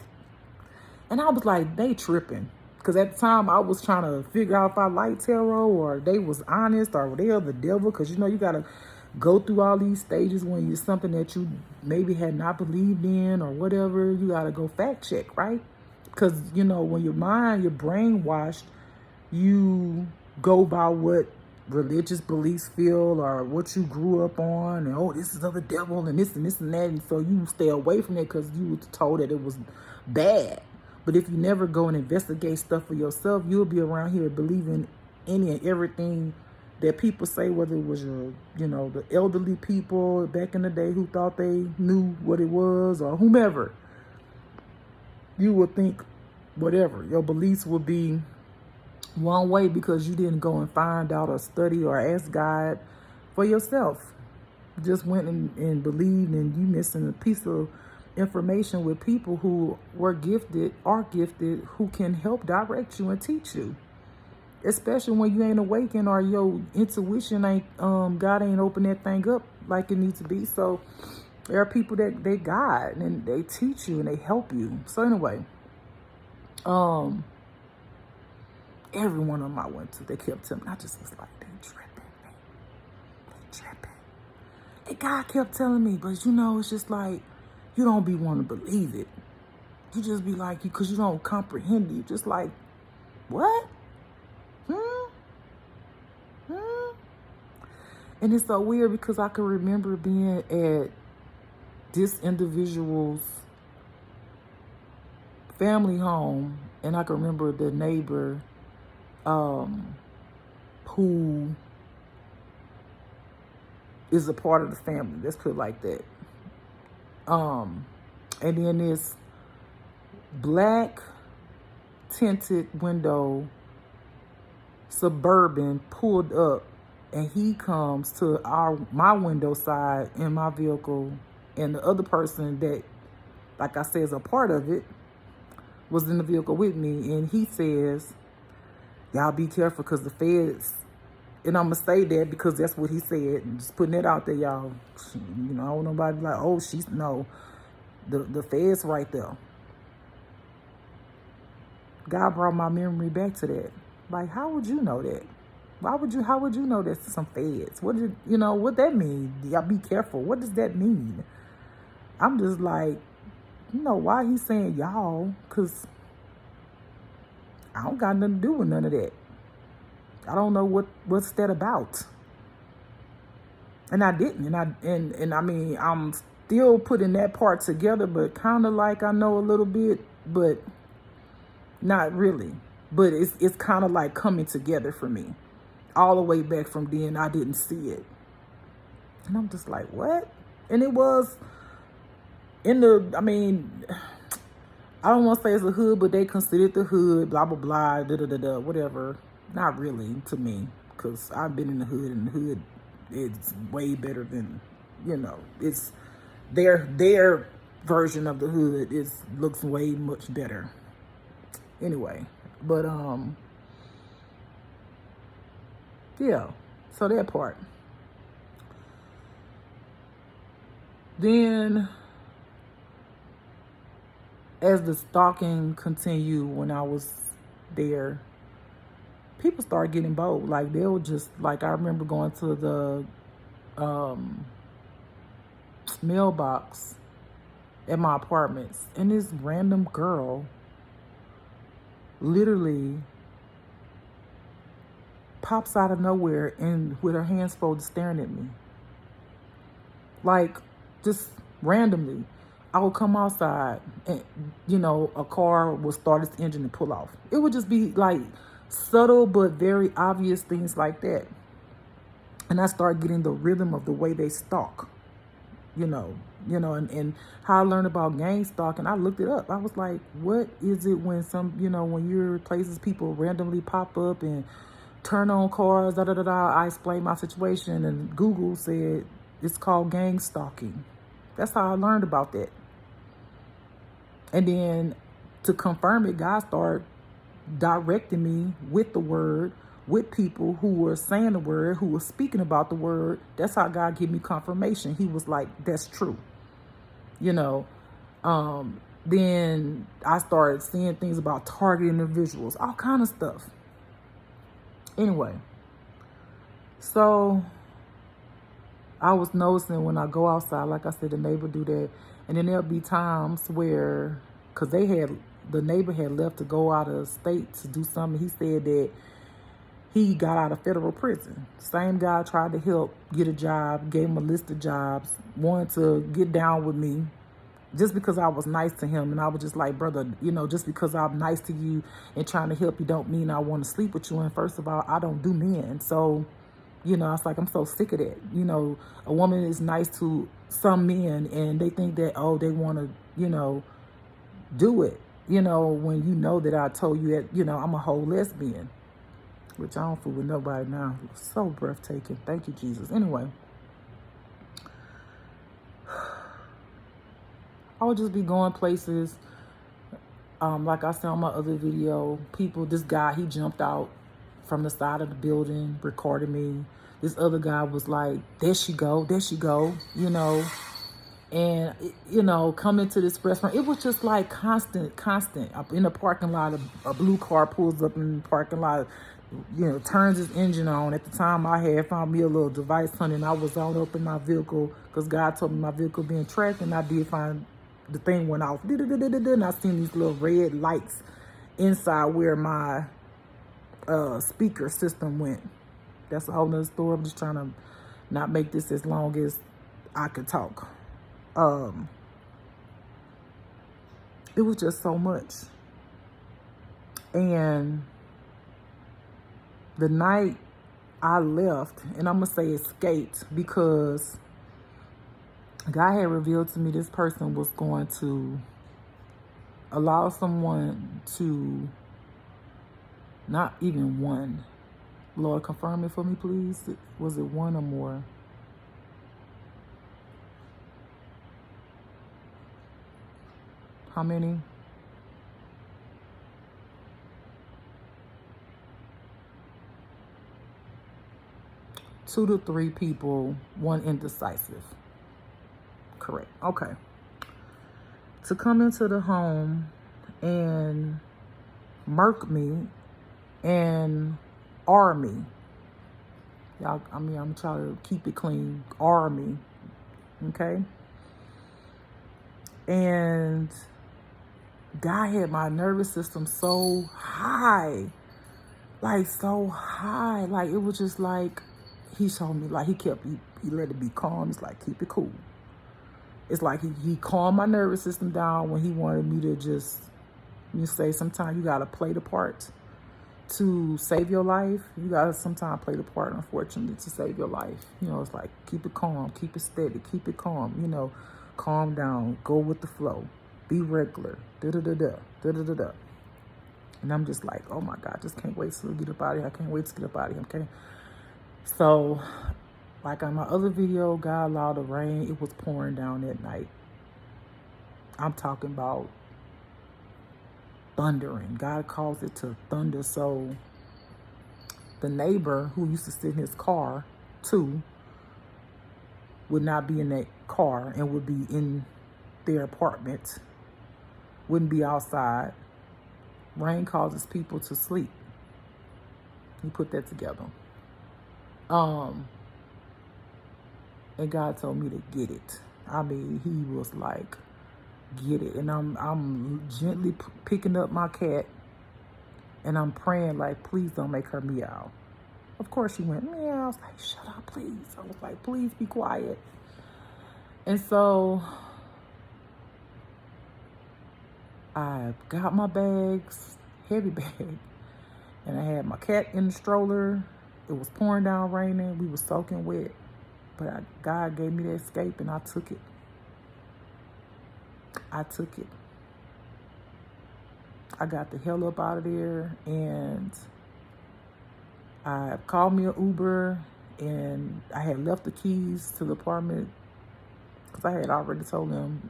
And I was like, they tripping. Because at the time, I was trying to figure out if I liked tarot or they was honest or they are the devil. Because, you know, you got to go through all these stages when you're something that you maybe had not believed in or whatever. You got to go fact check, right? Because, you know, when your brainwashed, you go by what religious beliefs feel or what you grew up on. And, oh, this is of the devil and this and this and that. And so you stay away from it because you were told that it was bad. But if you never go and investigate stuff for yourself, you'll be around here believing any and everything that people say, whether it was the elderly people back in the day who thought they knew what it was or whomever. You would think whatever. Your beliefs would be one way because you didn't go and find out or study or ask God for yourself. Just went and believed, and you missing a piece of information with people who are gifted, who can help direct you and teach you. Especially when you ain't awakened or your intuition ain't, God ain't opened that thing up like it needs to be. So there are people that they guide and they teach you and they help you. So anyway, every one of them I went to, they kept telling me, I just was like, they tripping. And God kept telling me, but you know, it's just like, you don't be wanting to believe it. You just be like, because you don't comprehend it. You just like, what? And it's so weird because I can remember being at this individual's family home, and I can remember the neighbor who is a part of the family. Let's put it like that. And then this black tinted window Suburban pulled up, and he comes to my window side in my vehicle And the other person that, like I said, is a part of it, was in the vehicle with me. And he says, y'all be careful because the feds, and I'm going to say that because that's what he said. And just putting it out there, y'all. You know, I don't want nobody like, oh, no. The feds right there. God brought my memory back to that. Like, how would you know that? How would you know that's some feds? What that mean? Y'all be careful. What does that mean? I'm just like, why he's saying y'all? Because I don't got nothing to do with none of that. I don't know what's that about. And I didn't. And I mean, I'm still putting that part together, but kind of like I know a little bit, but not really. But it's kind of like coming together for me. All the way back from then, I didn't see it. And I'm just like, what? And it was I don't want to say it's a hood, but they considered the hood, blah, blah, blah, da-da-da-da, whatever. Not really to me, because I've been in the hood, and the hood is way better than, it's their version of the hood looks way much better. Anyway, but, yeah, so that part. Then, as the stalking continued when I was there, people started getting bold. Like, they were just, like, I remember going to the mailbox at my apartments, and this random girl literally pops out of nowhere and with her hands folded staring at me. Like, just randomly. I would come outside and, a car would start its engine and pull off. It would just be like subtle but very obvious things like that. And I started getting the rhythm of the way they stalk, and how I learned about gang stalking. I looked it up. I was like, what is it when when you're places, people randomly pop up and turn on cars, da da da da. I explained my situation, and Google said it's called gang stalking. That's how I learned about that. And then to confirm it, God started directing me with the word, with people who were saying the word, who were speaking about the word. That's how God gave me confirmation. He was like, that's true. Then I started seeing things about targeting individuals, all kind of stuff. Anyway, so I was noticing when I go outside, like I said, the neighbor do that. And then there'll be times where, because the neighbor had left to go out of state to do something. He said that he got out of federal prison. Same guy tried to help get a job, gave him a list of jobs, wanted to get down with me just because I was nice to him. And I was just like, brother, just because I'm nice to you and trying to help you don't mean I want to sleep with you. And first of all, I don't do men. So, I was like, I'm so sick of that. A woman is nice to some men and they think that, oh, they want to, do it, when that I told you that, I'm a whole lesbian, which I don't fool with nobody now. So breathtaking. Thank you, Jesus. Anyway, I would just be going places. Like I said on my other video, this guy, he jumped out from the side of the building, recorded me. This other guy was like, there she go, and, coming to this restaurant. It was just like constant. Up in the parking lot, a blue car pulls up in the parking lot, turns his engine on. At the time, I had found me a little device, honey, and I was on up in my vehicle because God told me my vehicle being tracked, and I did find the thing went off. And I seen these little red lights inside where my speaker system went. That's a whole nother story. I'm just trying to not make this as long as I could talk. It was just so much. And the night I left, and I'm going to say escaped, because God had revealed to me this person was going to allow someone to, not even one. Lord, confirm it for me, please. Was it one or more? how many? Two to three people, one indecisive. Correct. Okay. To come into the home and murk me and R me. Y'all, I mean, I'm trying to keep it clean. R me. Okay? And God had my nervous system so high. Like, so high. Like, it was just like, he showed me, like, he let it be calm. He's like, keep it cool. It's like he calmed my nervous system down when he wanted me to just, you say, sometimes you got to play the part to save your life. You got to sometimes play the part, unfortunately, to save your life. You know, it's like, keep it calm, keep it steady, keep it calm, you know, calm down, go with the flow, be regular, da-da-da-da, da-da-da-da. And I'm just like, oh my God, just can't wait to get up out of here. I can't wait to get up out of here, okay? So, like on my other video, God allowed the rain. It was pouring down that night. I'm talking about thundering. God caused it to thunder. So the neighbor who used to sit in his car too would not be in that car and would be in their apartment, wouldn't be outside. Rain causes people to sleep. He put that together. And God told me to get it. I mean, he was like, get it. And I'm gently picking up my cat and I'm praying like, please don't make her meow. Of course she went meow. I was like, shut up, please. I was like, please be quiet. And so I got my bags, heavy bag, and I had my cat in the stroller. It was pouring down, raining. We were soaking wet. But God gave me the escape and I took it. I took it. I got the hell up out of there and I called me an Uber and I had left the keys to the apartment because I had already told them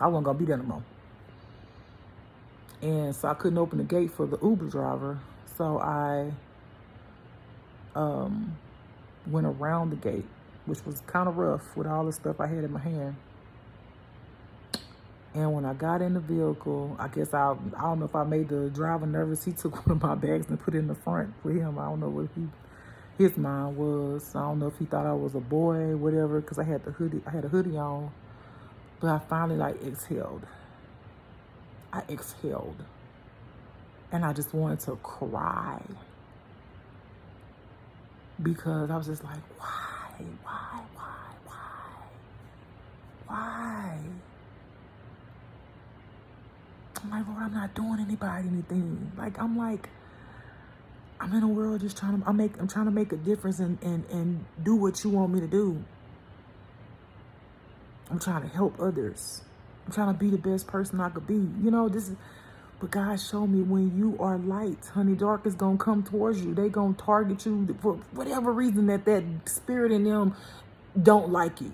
I wasn't going to be there no more. And so I couldn't open the gate for the Uber driver. So I went around the gate, which was kind of rough with all the stuff I had in my hand. And when I got in the vehicle, I guess I don't know if I made the driver nervous. He took one of my bags and put it in the front with him. I don't know what his mind was. I don't know if he thought I was a boy, whatever, because I had a hoodie on. But I finally exhaled. I exhaled. And I just wanted to cry. Because I was just like, why? I'm like, Lord, I'm not doing anybody anything. I'm in a world just I'm trying to make a difference and do what you want me to do. I'm trying to help others. I'm trying to be the best person I could be. You know, but God showed me when you are light, honey, dark is going to come towards you. They going to target you for whatever reason that spirit in them don't like you.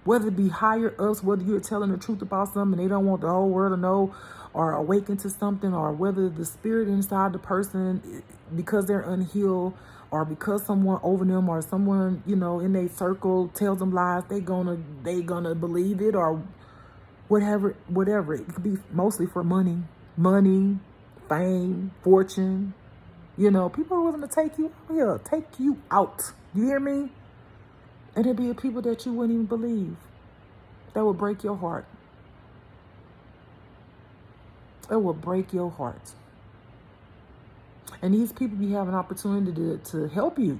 Whether it be higher ups, whether you're telling the truth about something and they don't want the whole world to know, or awaken to something, or whether the spirit inside the person, because they're unhealed, or because someone over them or someone, you know, in their circle tells them lies, they gonna believe it, or whatever. It could be mostly for money, fame, fortune. You know, people are willing to take you out. You hear me? And it'd be people that you wouldn't even believe. That would break your heart. It will break your heart. And these people be having an opportunity to help you,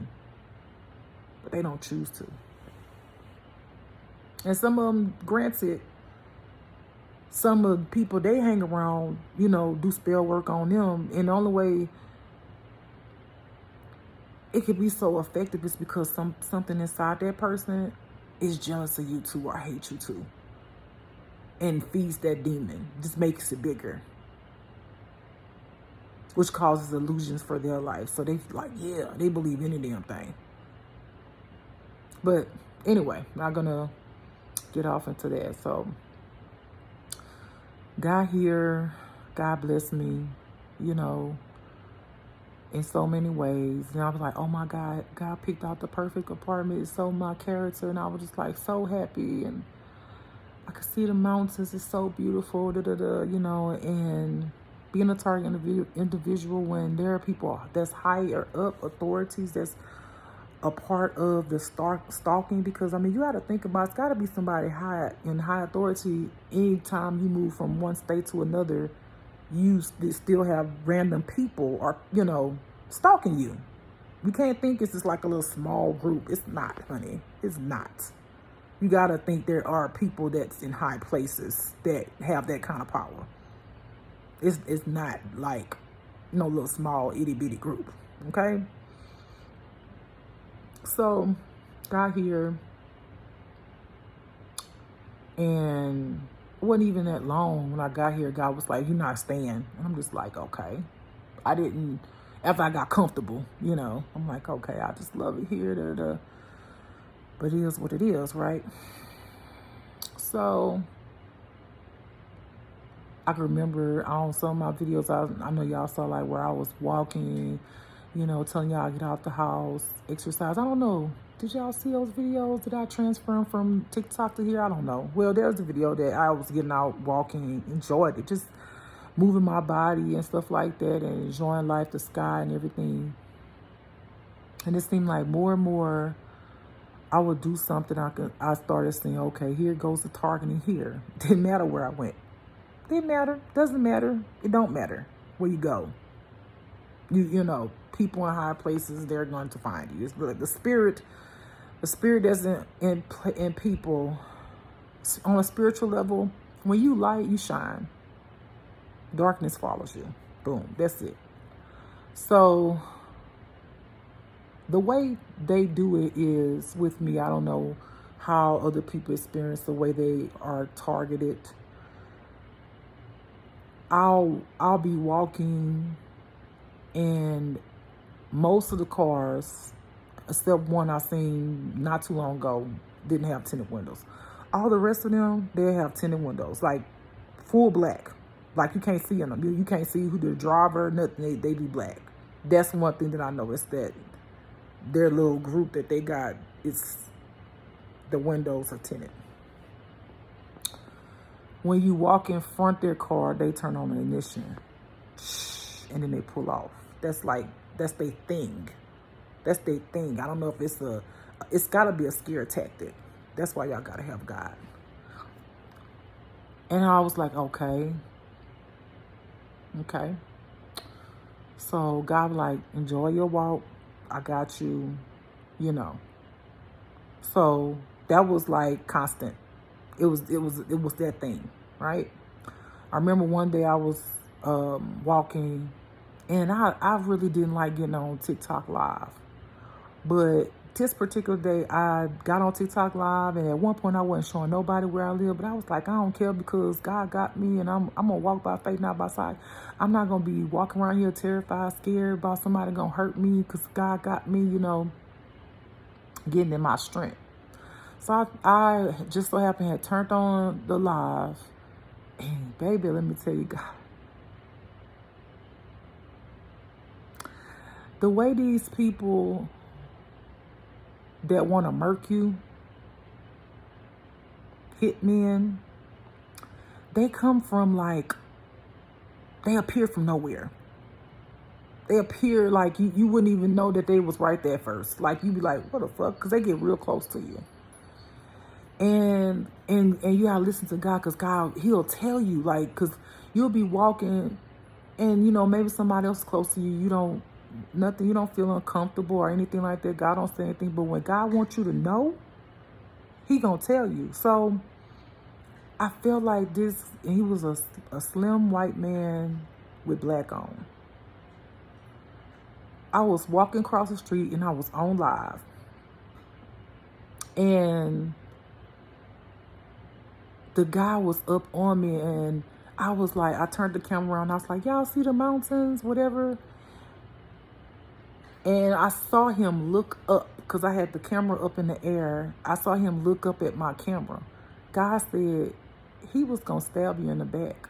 but they don't choose to. And some of them, granted, some of the people they hang around, you know, do spell work on them. And the only way it could be so effective is because something inside that person is jealous of you too or hate you too. And feeds that demon, just makes it bigger. Which causes illusions for their life. So they they believe any damn thing. But anyway, not gonna get off into that. So got here, God bless me, you know, in so many ways. And I was like, oh my God, God picked out the perfect apartment. It's so my character. And I was just like so happy. And I could see the mountains. It's so beautiful, you know, and being a target individual when there are people that's higher up, authorities that's a part of the stalking, because I mean, you got to think about, it's got to be somebody high in high authority. Anytime you move from one state to another, you still have random people or, you know, stalking you. You can't think it's just like a little small group. It's not, honey. It's not. You got to think there are people that's in high places that have that kind of power. It's not like no little small itty bitty group. Okay. So got here, and it wasn't even that long when I got here. God was like, "You're not staying." And I'm just like, okay. I didn't, after I got comfortable, you know, I'm like, okay, I just love it here. But it is what it is, right? So I can remember on some of my videos, I know y'all saw like where I was walking, you know, telling y'all get out the house, exercise. I don't know. Did y'all see those videos? Did I transfer them from TikTok to here? I don't know. Well, there's a video that I was getting out, walking, enjoyed it. Just moving my body and stuff like that and enjoying life, the sky and everything. And it seemed like more and more I would do something. I started saying, okay, here goes the targeting here. Didn't matter where I went. Didn't matter. Doesn't matter. It don't matter where you go. You know, people in high places, they're going to find you. It's like the spirit doesn't in people on a spiritual level. When you light, you shine. Darkness follows you. Boom. That's it. So the way they do it is with me. I don't know how other people experience the way they are targeted. I'll be walking, and most of the cars, except one I seen not too long ago, didn't have tinted windows. All the rest of them, they have tinted windows, like full black. Like you can't see in them. You can't see who the driver, nothing. They be black. That's one thing that I noticed, that their little group that they got, it's the windows are tinted. When you walk in front of their car, they turn on the ignition, and then they pull off. That's their thing. That's their thing. I don't know if it's gotta be a scare tactic. That's why y'all gotta have God. And I was like, okay. So God was like, enjoy your walk. I got you, you know. So that was like constant. It was that thing, right? I remember one day I was walking, and I really didn't like getting on TikTok live. But this particular day I got on TikTok live, and at one point I wasn't showing nobody where I live, but I was like, I don't care, because God got me, and I'm gonna walk by faith, not by sight. I'm not gonna be walking around here terrified, scared about somebody gonna hurt me, because God got me, you know, getting in my strength. So I just so happened had turned on the live, and baby, let me tell you, God, the way these people that want to murk you, hitmen, they come from they appear from nowhere. They appear like you wouldn't even know that they was right there first. Like you'd be like, what the fuck? Because they get real close to you. And you gotta listen to God, because God, he'll tell you, like, because you'll be walking, and you know, maybe somebody else close to you, you don't feel uncomfortable or anything like that. God don't say anything, but when God wants you to know, he gonna tell you. So I felt like this, and he was a slim white man with black on. I was walking across the street, and I was on live, and the guy was up on me, and I was like, I turned the camera around. I was like, y'all see the mountains, whatever. And I saw him look up, because I had the camera up in the air. I saw him look up at my camera. God said he was going to stab you in the back.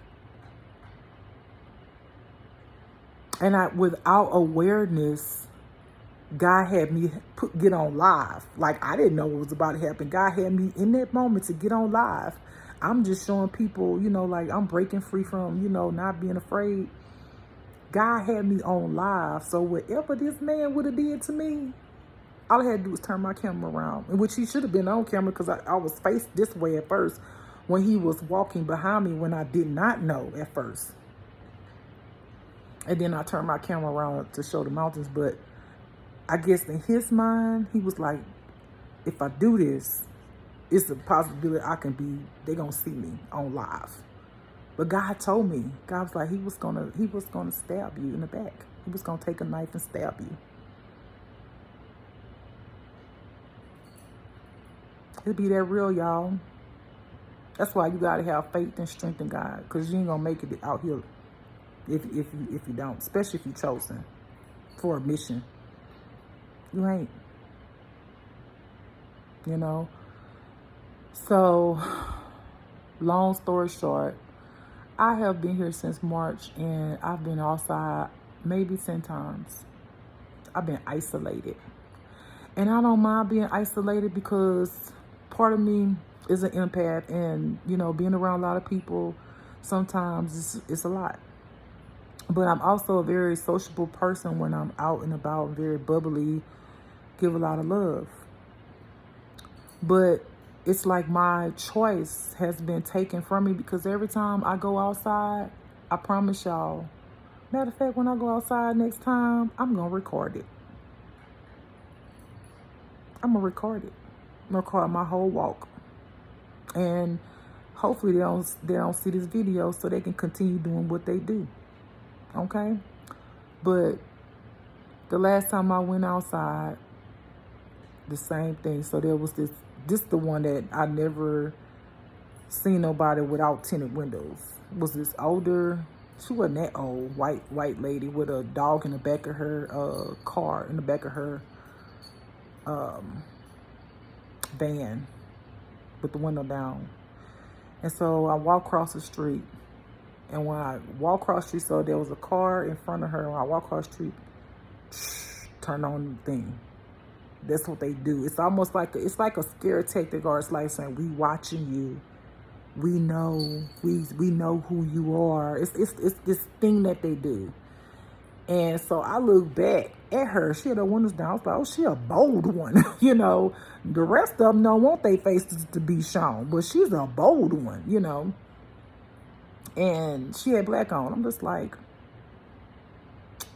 And without awareness, God had me get on live. Like, I didn't know what was about to happen. God had me in that moment to get on live. I'm just showing people, like I'm breaking free from, not being afraid. God had me on live. So whatever this man would have did to me, all I had to do was turn my camera around, in which he should have been on camera because I was faced this way at first when he was walking behind me when I did not know at first. And then I turned my camera around to show the mountains. But I guess in his mind, he was like, if I do this, it's a possibility they're going to see me on live. But God told me, God was like, he was gonna stab you in the back. He was going to take a knife and stab you. It'll be that real, y'all. That's why you got to have faith and strength in God, because you ain't going to make it out here if you don't, especially if you're chosen for a mission. You ain't. So, long story short, I have been here since March, and I've been outside maybe 10 times. I've been isolated. And I don't mind being isolated because part of me is an empath, and, being around a lot of people, sometimes it's a lot. But I'm also a very sociable person when I'm out and about, very bubbly, give a lot of love. But it's like my choice has been taken from me, because every time I go outside, I promise y'all, matter of fact, when I go outside next time, I'm going to record it. I'm going to record it. I'm going to record my whole walk. And hopefully they don't see this video so they can continue doing what they do. Okay? But the last time I went outside, the same thing. So there was this the one that I never seen nobody without tinted windows. It was this older, she wasn't that old, white lady with a dog in the back of her car, in the back of her van with the window down. And so I walked across the street, and when I walked across the street, so there was a car in front of her. When I walked across the street, turn on the thing. That's what they do. It's almost like it's like a scare tactic, or it's like saying, we watching you. We know who you are. It's this thing that they do. And so I look back at her. She had her windows down. I was like, oh, she a bold one. The rest of them don't want their faces to be shown, but she's a bold one, And she had black on. I'm just like,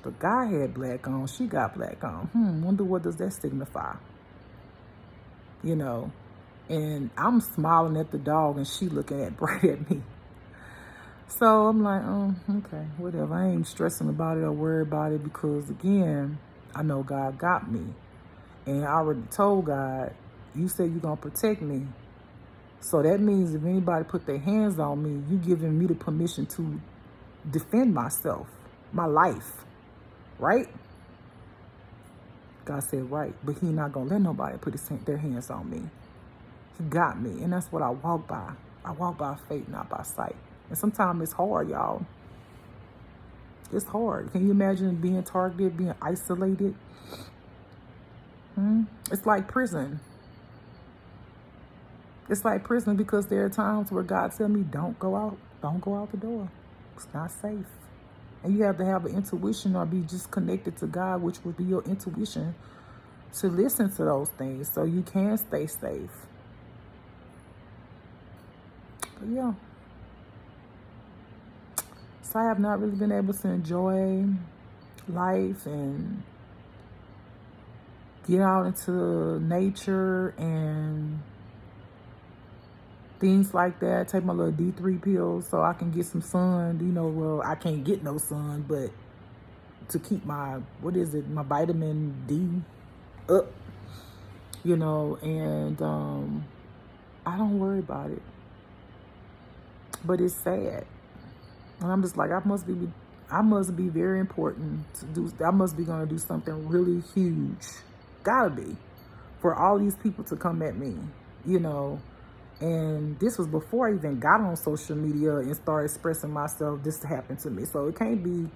the guy had black on. She got black on. Wonder what does that signify? And I'm smiling at the dog, and she looking right at me. So I'm like, oh, okay, whatever. I ain't stressing about it or worried about it, because, again, I know God got me. And I already told God, you said you're going to protect me. So that means if anybody put their hands on me, you giving me the permission to defend myself, my life. Right? God said right, but he not going to let nobody put their hands on me. He got me, and that's what I walk by. I walk by faith, not by sight. And sometimes it's hard, y'all. It's hard. Can you imagine being targeted, being isolated? It's like prison. It's like prison, because there are times where God tell me, don't go out the door. It's not safe. And you have to have an intuition, or be just connected to God, which would be your intuition, to listen to those things so you can stay safe. But yeah. So I have not really been able to enjoy life and get out into nature and things like that. Take my little D3 pills so I can get some sun. Well, I can't get no sun, but to keep my, my vitamin D up, and I don't worry about it. But it's sad. And I'm just like, I must be very important to do. I must be going to do something really huge. Gotta be. For all these people to come at me, And this was before I even got on social media and started expressing myself. This happened to me. So it can't be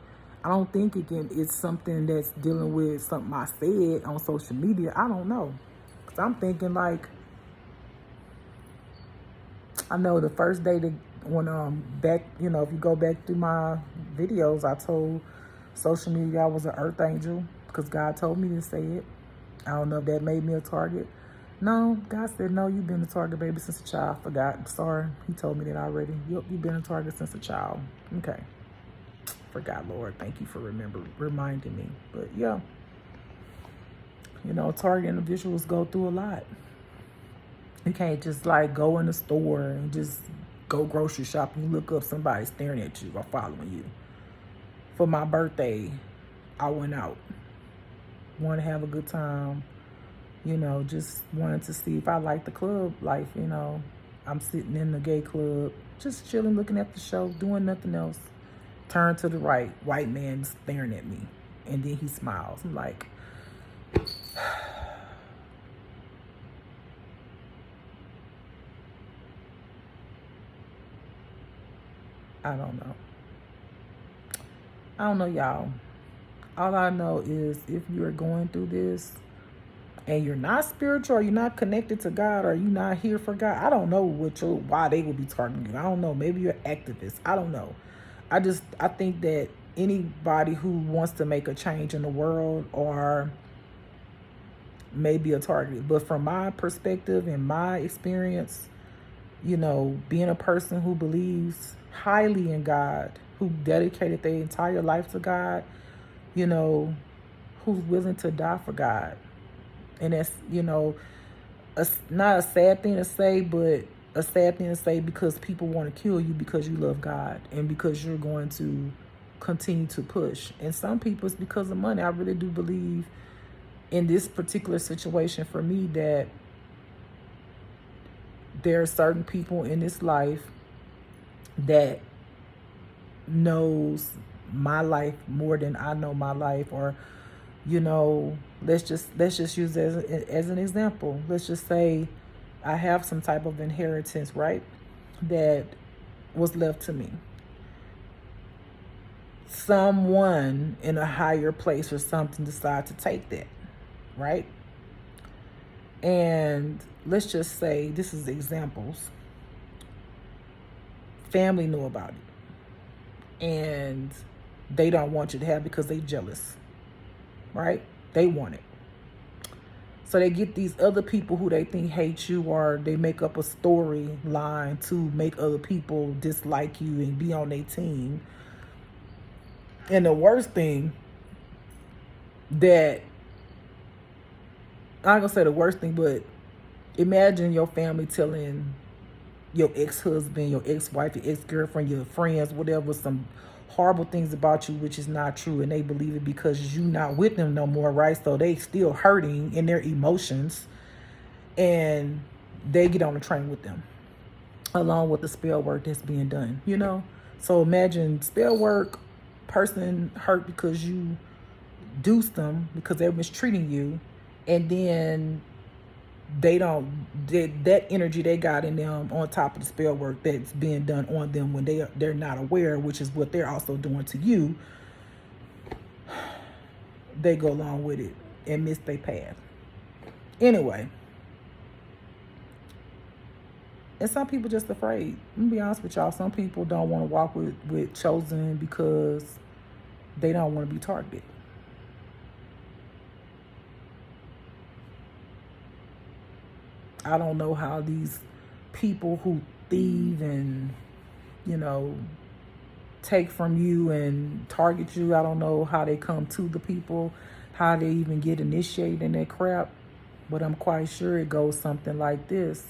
I don't think it's something that's dealing with something I said on social media. I don't know. Because I'm thinking like, I know the first day that when back, you know, if you go back through my videos, I told social media I was an earth angel because God told me to say it. I don't know if that made me a target. No, God said, no, you've been a target, baby, since a child. Forgot. Sorry. He told me that already. Yep, you've been a target since a child. Okay. Forgot, Lord. Thank you for reminding me. But yeah, you know, target individuals go through a lot. You can't just like go in the store and just go grocery shopping. You look up, somebody staring at you or following you. For my birthday, I went out. Wanted to have a good time. You know, just wanted to see if I liked the club life, you know. I'm sitting in the gay club, just chilling, looking at the show, doing nothing else. Turn to the right, white man staring at me. And then he smiles. I'm like, I don't know. I don't know, y'all. All I know is if you're going through this and you're not spiritual, or you're not connected to God, or you're not here for God, I don't know why they would be targeting you. I don't know. Maybe you're an activist. I don't know. I think that anybody who wants to make a change in the world or maybe a target. But from my perspective and my experience, you know, being a person who believes highly in God, who dedicated their entire life to God, you know, who's willing to die for God. And that's, you know, not a sad thing to say, but a sad thing to say because people want to kill you because you love God and because you're going to continue to push. And some people it's because of money. I really do believe in this particular situation for me that there are certain people in this life that knows my life more than I know my life. Or, you know, let's just use as an example. Let's just say I have some type of inheritance, right, that was left to me. Someone in a higher place or something decide to take that, right? And let's just say, this is examples. Family know about it. And they don't want you to have it because they jealous, right? They want it. So they get these other people who they think hate you, or they make up a storyline to make other people dislike you and be on their team. And the worst thing that, I'm not gonna say the worst thing, but imagine your family telling your ex-husband, your ex-wife, your ex-girlfriend, your friends, whatever, some horrible things about you, which is not true, and they believe it because you're not with them no more, right? So they still hurting in their emotions, and they get on the train with them, along with the spell work that's being done, you know? So imagine spell work, person hurt because you deuced them, because they're mistreating you, and then that energy they got in them on top of the spell work that's being done on them when they're not aware, which is what they're also doing to you, they go along with it and miss their path. Anyway, and some people just afraid. I'm gonna be honest with y'all. Some people don't want to walk with chosen because they don't want to be targeted. I don't know how these people who thieve and, you know, take from you and target you, I don't know how they come to the people, how they even get initiated in that crap. But I'm quite sure it goes something like this.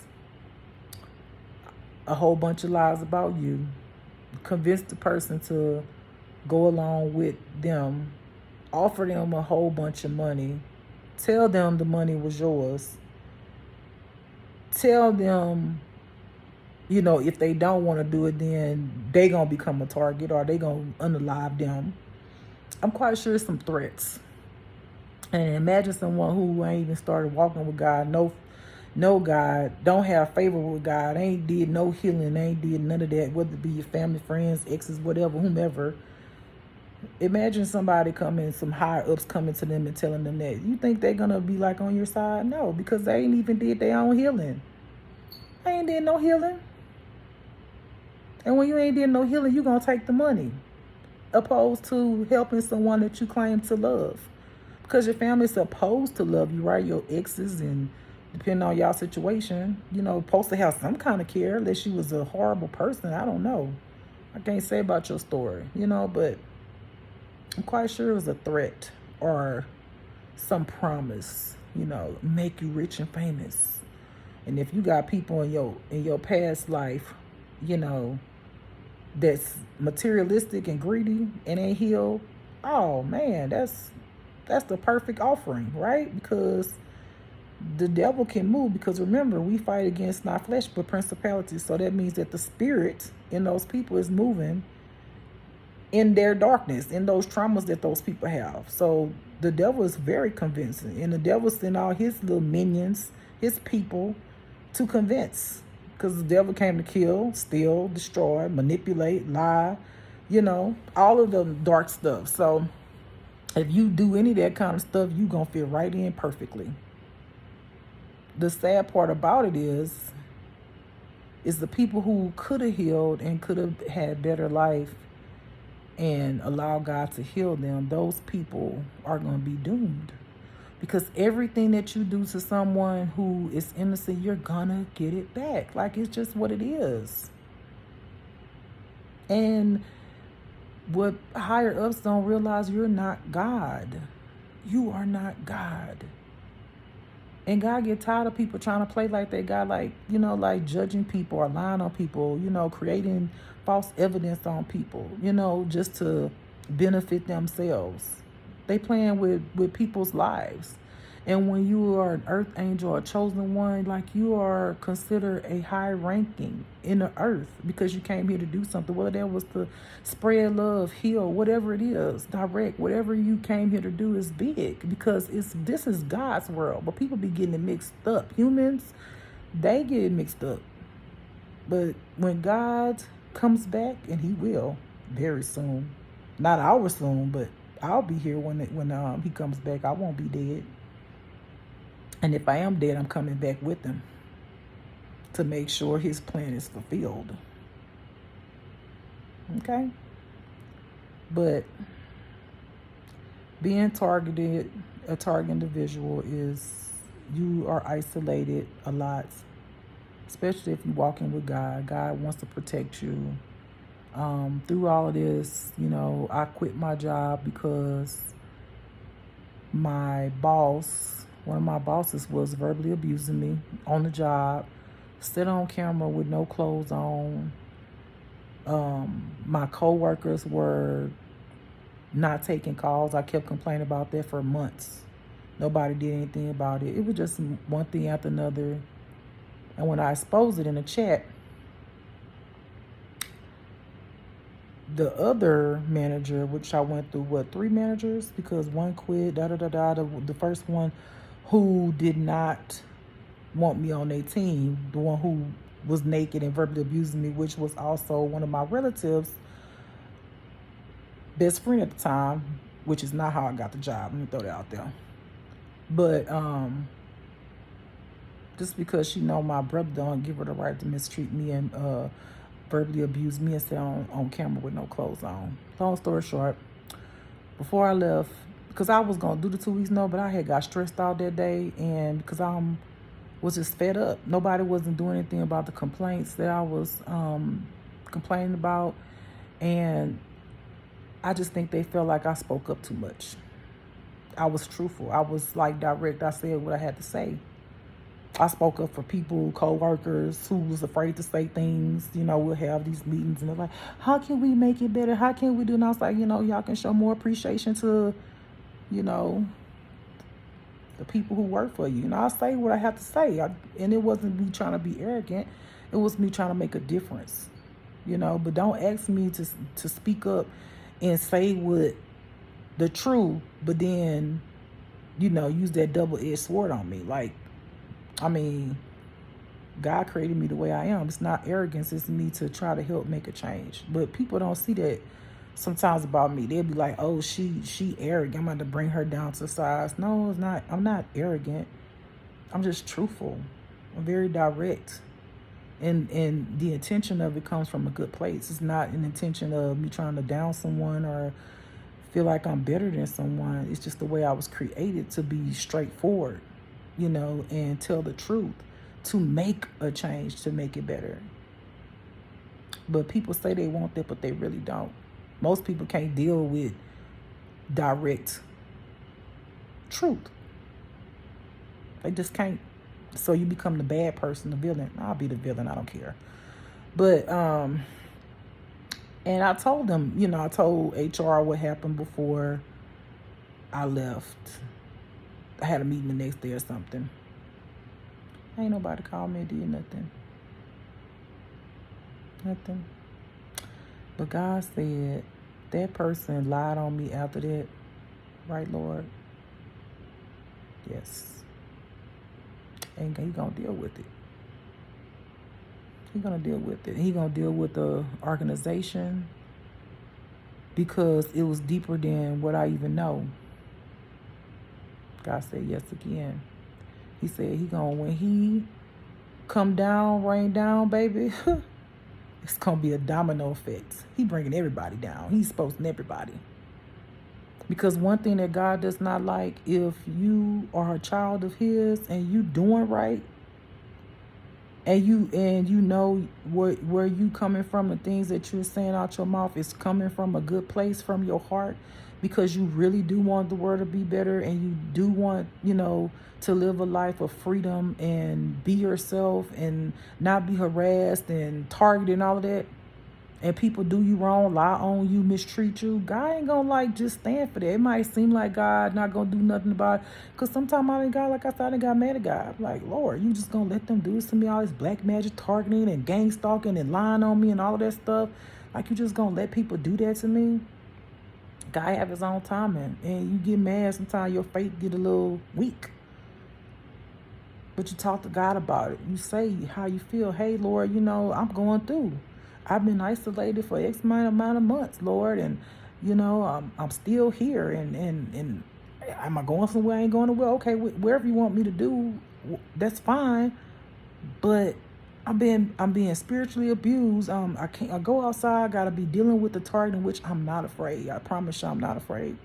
A whole bunch of lies about you. Convince the person to go along with them. Offer them a whole bunch of money. Tell them the money was yours. Tell them, you know, if they don't want to do it, then they going to become a target, or they going to unalive them. I'm quite sure it's some threats. And imagine someone who ain't even started walking with God, no God, don't have favor with God, ain't did no healing, ain't did none of that, whether it be your family, friends, exes, whatever, whomever. Imagine somebody coming, some higher ups coming to them and telling them that. You think they're gonna be like on your side? No, because they ain't even did their own healing. They ain't did no healing. And when you ain't did no healing, you gonna take the money. Opposed to helping someone that you claim to love. Because your family's supposed to love you, right? Your exes, and depending on y'all situation, supposed to have some kind of care, unless you was a horrible person. I don't know. I can't say about your story, but I'm quite sure it was a threat or some promise, make you rich and famous. And if you got people in your past life, that's materialistic and greedy and ain't healed, oh man, that's the perfect offering, right? Because the devil can move, because remember, we fight against not flesh but principalities. So that means that the spirit in those people is moving in their darkness, in those traumas that those people have. So the devil is very convincing, and the devil sent all his little minions, his people, to convince, because the devil came to kill, steal, destroy, manipulate, lie, all of the dark stuff. So if you do any of that kind of stuff, you gonna fit right in perfectly. The sad part about it is the people who could have healed and could have had better life and allow God to heal them, those people are going to be doomed. Because everything that you do to someone who is innocent, you're going to get it back. Like, it's just what it is. And what higher ups don't realize, you're not God. You are not God. And God get tired of people trying to play like they God, like judging people or lying on people, creating false evidence on people, just to benefit themselves. They playing with people's lives. And when you are an earth angel or a chosen one, like, you are considered a high ranking in the earth, because you came here to do something. Whether that was to spread love, heal, whatever it is, direct, whatever you came here to do is big, because this is God's world. But people be getting it mixed up. Humans, they get it mixed up. But when God comes back, and he will very soon, not our soon, but I'll be here when he comes back. I won't be dead. And if I am dead, I'm coming back with him to make sure his plan is fulfilled. Okay? But being targeted, a target individual, is you are isolated a lot, especially if you're walking with God. God wants to protect you. Through all of this, I quit my job because one of my bosses was verbally abusing me on the job, sit on camera with no clothes on. My coworkers were not taking calls. I kept complaining about that for months. Nobody did anything about it. It was just one thing after another. And when I exposed it in the chat, the other manager, which I went through, 3 managers, because one quit, the first one, who did not want me on their team, the one who was naked and verbally abusing me, which was also one of my relatives' best friend at the time, which is not how I got the job. Let me throw that out there. But just because she know my brother don't give her the right to mistreat me and verbally abuse me and sit on camera with no clothes on. Long story short, before I left, because I was going to do the 2 weeks, but I had got stressed out that day, and because I was just fed up. Nobody wasn't doing anything about the complaints that I was complaining about, and I just think they felt like I spoke up too much. I was truthful. I was like direct. I said what I had to say. I spoke up for people, co-workers who was afraid to say things. We'll have these meetings and they're like, how can we make it better? How can we do? And I was like, y'all can show more appreciation to, the people who work for you. I say what I have to say. And it wasn't me trying to be arrogant. It was me trying to make a difference, But don't ask me to speak up and say what the truth, but then, use that double-edged sword on me. Like, God created me the way I am. It's not arrogance. It's me to try to help make a change. But people don't see that sometimes about me. They'll be like, oh, she arrogant. I'm about to bring her down to size. No, it's not. I'm not arrogant. I'm just truthful. I'm very direct. And the intention of it comes from a good place. It's not an intention of me trying to down someone or feel like I'm better than someone. It's just the way I was created, to be straightforward, and tell the truth, to make a change, to make it better. But people say they want that, but they really don't. Most people can't deal with direct truth. They just can't. So you become the bad person, the villain. I'll be the villain. I don't care. But, and I told them, I told HR what happened before I left. I had a meeting the next day or something. Ain't nobody called me and did nothing. Nothing. But God said, that person lied on me after that. Right, Lord? Yes. And He's going to deal with it. He's going to deal with it. He's going to deal with the organization, because it was deeper than what I even know. God said yes again. He said when He come down, rain down, baby, it's going to be a domino effect. He bringing everybody down. He's exposing everybody. Because one thing that God does not like, if you are a child of His and you doing right, and you know where you coming from, the things that you're saying out your mouth is coming from a good place, from your heart, because you really do want the world to be better, and you do want, to live a life of freedom and be yourself and not be harassed and targeted and all of that, and people do you wrong, lie on you, mistreat you, God ain't gonna just stand for that. It might seem like God not gonna do nothing about it, because sometimes I didn't, God, like I said, I done got mad at God. Like, Lord, you just gonna let them do this to me, all this black magic, targeting and gang stalking and lying on me and all of that stuff? Like, you just gonna let people do that to me? God have His own timing, and you get mad sometimes, your faith get a little weak. But you talk to God about it. You say how you feel. Hey, Lord, I'm going through. I've been isolated for X amount of months, Lord, and I'm still here. And am I going somewhere I ain't going nowhere? Okay, wherever you want me to do, that's fine. But I'm being spiritually abused. I go outside. I gotta be dealing with the target, in which I'm not afraid. I promise you, I'm not afraid.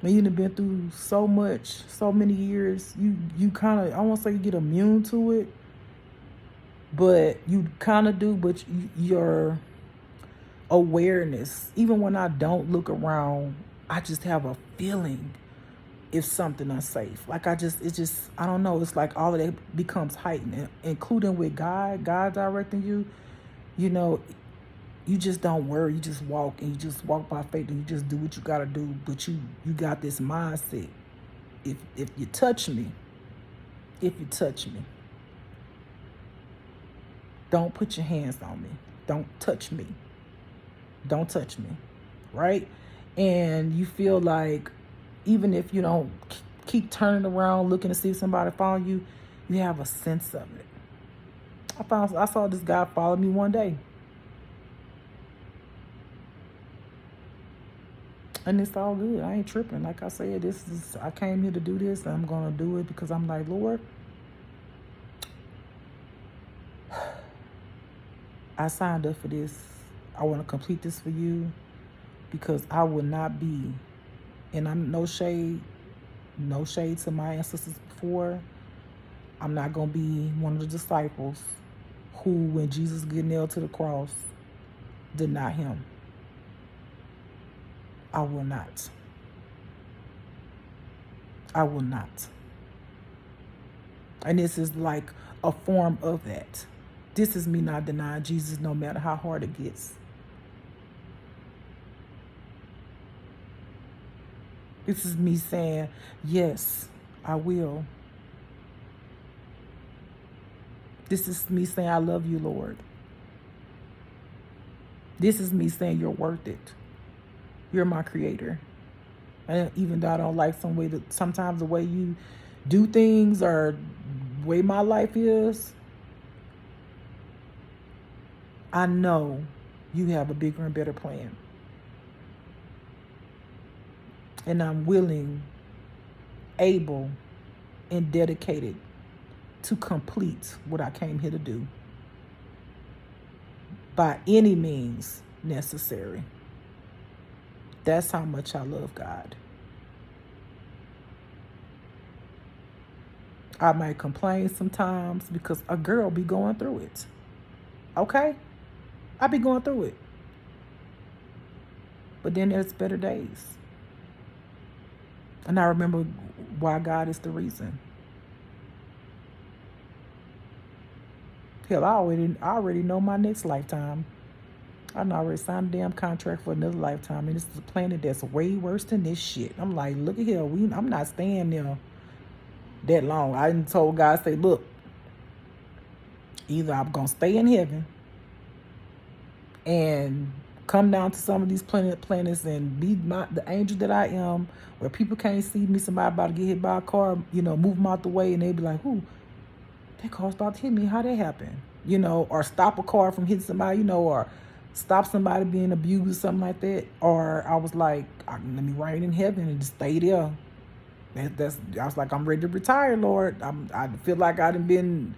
When you've been through so much, so many years, you kind of, I won't say you get immune to it, but you kind of do. But your awareness, even when I don't look around, I just have a feeling if something unsafe. Like I don't know. It's like all of that becomes heightened, including with God directing you. You just don't worry. You just walk, and you just walk by faith, and you just do what you got to do. But you got this mindset. If you touch me, don't put your hands on me. Don't touch me. Don't touch me. Right? And you feel like, even if you don't keep turning around looking to see if somebody follow you, you have a sense of it. I saw this guy follow me one day. And it's all good. I ain't tripping. Like I said, I came here to do this, and I'm going to do it because I'm like, Lord, I signed up for this. I want to complete this for you, because I will not be, and I'm no shade to my ancestors before. I'm not going to be one of the disciples who, when Jesus get nailed to the cross, deny Him. I will not. I will not. And this is like a form of that. This is me not denying Jesus, no matter how hard it gets. This is me saying, yes, I will. This is me saying, I love you, Lord. This is me saying, you're worth it. You're my creator. And even though I don't like sometimes the way you do things, or the way my life is, I know you have a bigger and better plan. And I'm willing, able, and dedicated to complete what I came here to do by any means necessary. That's how much I love God. I might complain sometimes because a girl be going through it. Okay? I be going through it. But then there's better days. And I remember why God is the reason. Hell, I already know my next lifetime. I done already signed a damn contract for another lifetime. And this is a planet that's way worse than this shit. I'm like, look at here. I'm not staying there that long. I done told God, say, look, either I'm going to stay in heaven and come down to some of these planets and be the angel that I am, where people can't see me, somebody about to get hit by a car, move them out the way, and they be like, who? That car's about to hit me. How that happen? Or stop a car from hitting somebody, or stop somebody being abused or something like that. Or I was like, let me reign in heaven and just stay there. I was like, I'm ready to retire, Lord. I feel like I done been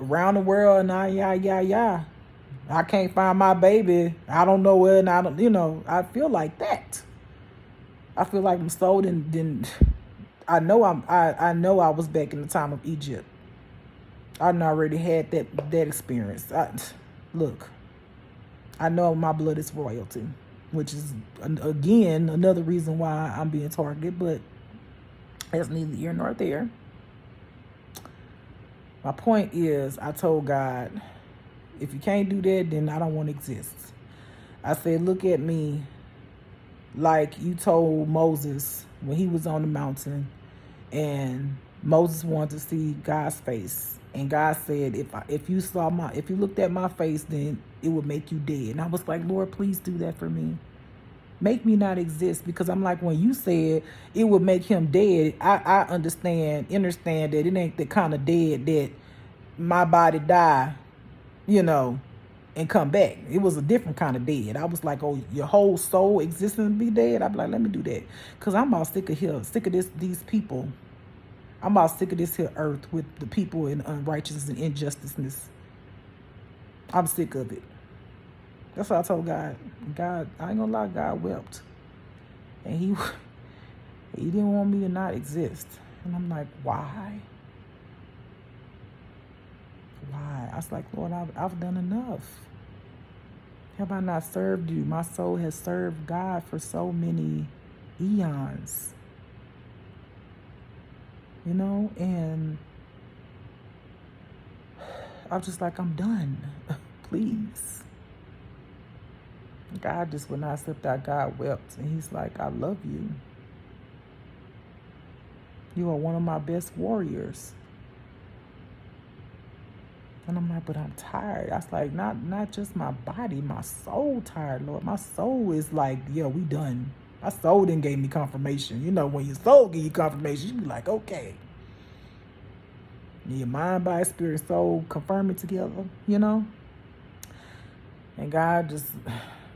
around the world and I can't find my baby. I don't know where, and I feel like that. I feel like I'm sold and I know I was back in the time of Egypt. I already had that experience. Look, I know my blood is royalty, which is again another reason why I'm being targeted, but that's neither here nor there. My point is, I told God, if you can't do that, then I don't want to exist. I said, look at me like you told Moses when he was on the mountain and Moses wanted to see God's face. And God said, if you looked at my face, then it would make you dead. And I was like, Lord, please do that for me. Make me not exist, because I'm like, when you said it would make him dead, I understand that it ain't the kind of dead that my body die, and come back. It was a different kind of dead. I was like, oh, your whole soul existence be dead? I'd be like, let me do that. Because I'm about sick of these people. I'm about sick of this here earth with the people in unrighteousness and injusticeness. I'm sick of it. That's what I told God. God, I ain't gonna lie, God wept. And he didn't want me to not exist. And I'm like, why? Why? I was like, Lord, I've done enough. Have I not served you? My soul has served God for so many eons. And I'm just like, I'm done. Please. God just would not accept that. God wept. And he's like, I love you. You are one of my best warriors. And I'm like, but I'm tired. I was like, not just my body, my soul tired, Lord. My soul is like, yeah, we done. My soul didn't gave me confirmation. When your soul give you confirmation, you be like, okay. Your mind, body, spirit, soul confirm it together, And God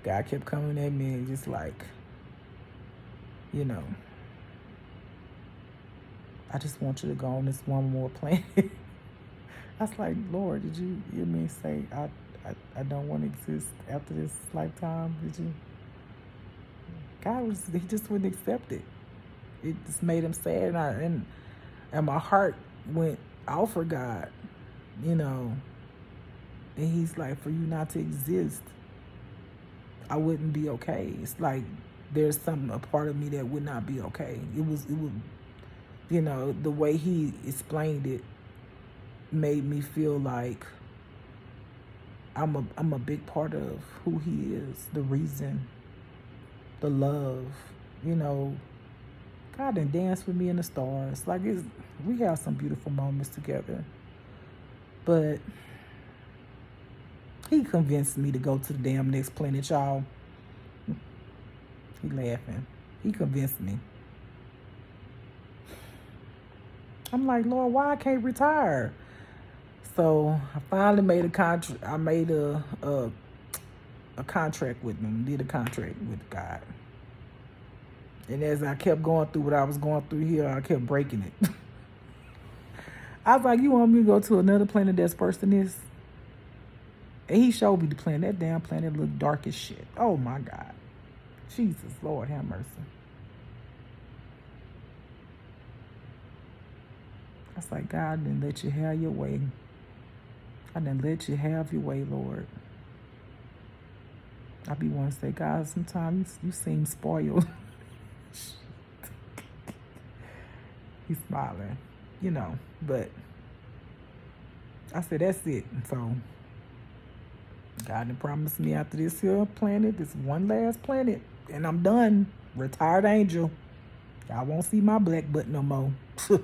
kept coming at me and just like, I just want you to go on this one more planet. I was like, Lord, did you hear me say I don't want to exist after this lifetime? Did you? He just wouldn't accept it. It just made him sad, and my heart went out for God, And he's like, for you not to exist, I wouldn't be okay. It's like there's a part of me that would not be okay. It would, the way he explained it made me feel like I'm a big part of who he is, the reason, the love, God done danced with me in the stars. Like we have some beautiful moments together. But he convinced me to go to the damn next planet, y'all. He laughing. He convinced me. I'm like, Lord, why I can't retire? So I finally made a contract. I made a contract with him. Did a contract with God. And as I kept going through what I was going through here, I kept breaking it. I was like, you want me to go to another planet that's worse than this? And he showed me the planet. That damn planet looked dark as shit. Oh my God. Jesus, Lord have mercy. I was like, God, I didn't let you have your way. I didn't let you have your way, Lord. I be wanting to say, God, sometimes you seem spoiled. He's smiling, but I said, that's it. And so God done promised me after this here planet, this one last planet, and I'm done. Retired angel. I won't see my black butt no more. Who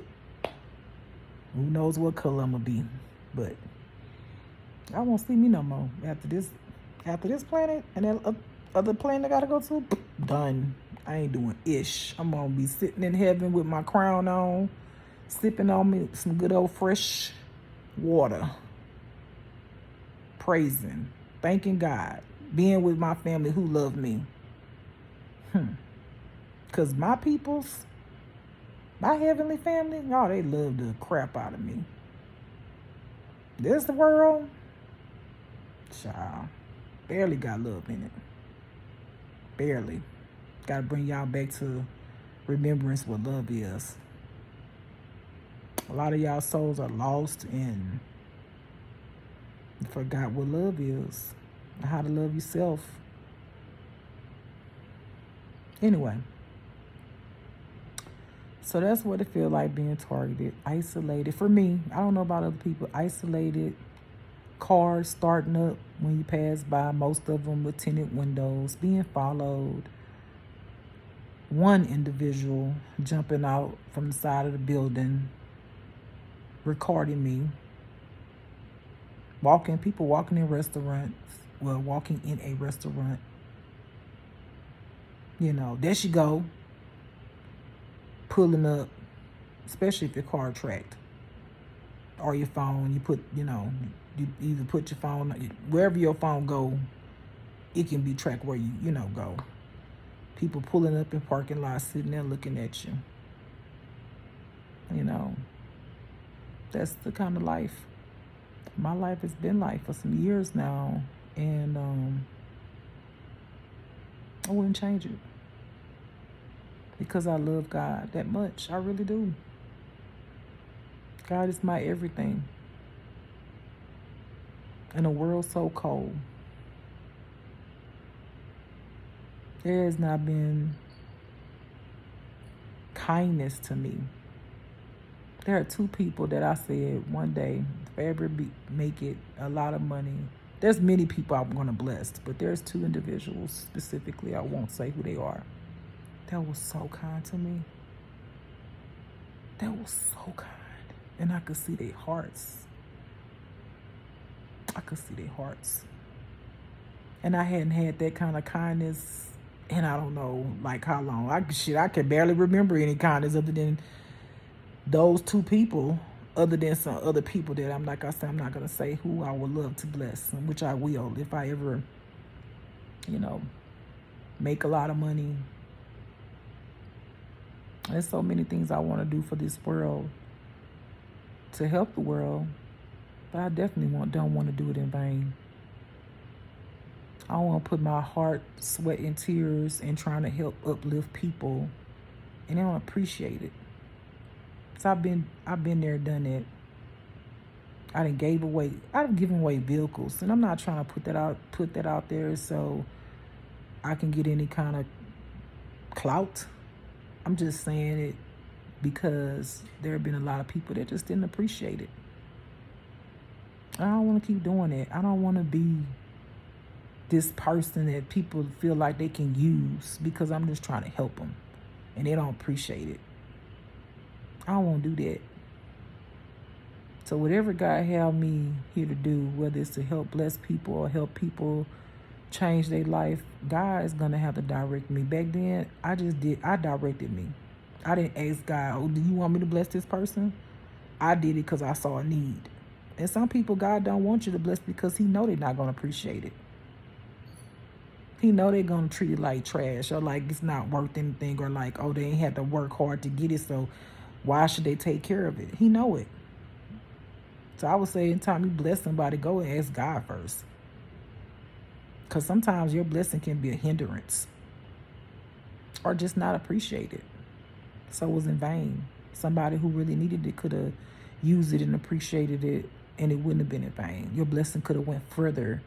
knows what color I'm gonna be, but I won't see me no more after this planet and that other planet I gotta go to. Done. I ain't doing ish. I'm gonna be sitting in heaven with my crown on, sipping on me some good old fresh water, praising, thanking God, being with my family who love me. Because my peoples, my heavenly family, oh, they love the crap out of me. This world, child, barely got love in it. Barely. Got to bring y'all back to remembrance what love is. A lot of y'all souls are lost and forgot what love is and how to love yourself. Anyway, so that's what it feels like being targeted, isolated. For me, I don't know about other people, isolated, cars starting up when you pass by, most of them with tinted windows, being followed. One individual jumping out from the side of the building, recording me. People walking in restaurants, walking in a restaurant. There she go, pulling up, especially if your car tracked. Or your phone, you either put your phone, wherever your phone go, it can be tracked where you go. People pulling up in parking lots, sitting there looking at you. That's the kind of life. My life has been like for some years now, and I wouldn't change it. Because I love God that much. I really do. God is my everything. In a world so cold, there has not been kindness to me. There are two people that I said one day, if I ever make it a lot of money, there's many people I'm going to bless, but there's two individuals specifically, I won't say who they are, that was so kind to me. That was so kind. And I could see their hearts. And I hadn't had that kind of kindness in I don't know like how long. I can barely remember any kindness other than those two people, other than some other people that I'm not gonna say who I would love to bless, which I will if I ever, make a lot of money. There's so many things I want to do for this world to help the world, but I definitely don't want to do it in vain. I don't want to put my heart, sweat, and tears in trying to help uplift people, and they don't appreciate it. So I've been there, done that. I've given away vehicles, and I'm not trying to put that out there so I can get any kind of clout. I'm just saying it because there have been a lot of people that just didn't appreciate it. I don't want to keep doing it. I don't want to be this person that people feel like they can use because I'm just trying to help them and they don't appreciate it. I don't want to do that. So whatever God had me here to do, whether it's to help bless people or help people change their life, God is going to have to direct me. Back then, I directed me. I didn't ask God, oh, do you want me to bless this person? I did it because I saw a need. And some people, God don't want you to bless because he know they're not going to appreciate it. He know they're gonna treat it like trash, or like it's not worth anything, or like, oh, they ain't had to work hard to get it, so why should they take care of it? He know it. So I would say anytime you bless somebody, go and ask God first. Because sometimes your blessing can be a hindrance or just not appreciated. So it was in vain. Somebody who really needed it could have used it and appreciated it, and it wouldn't have been in vain. Your blessing could have went further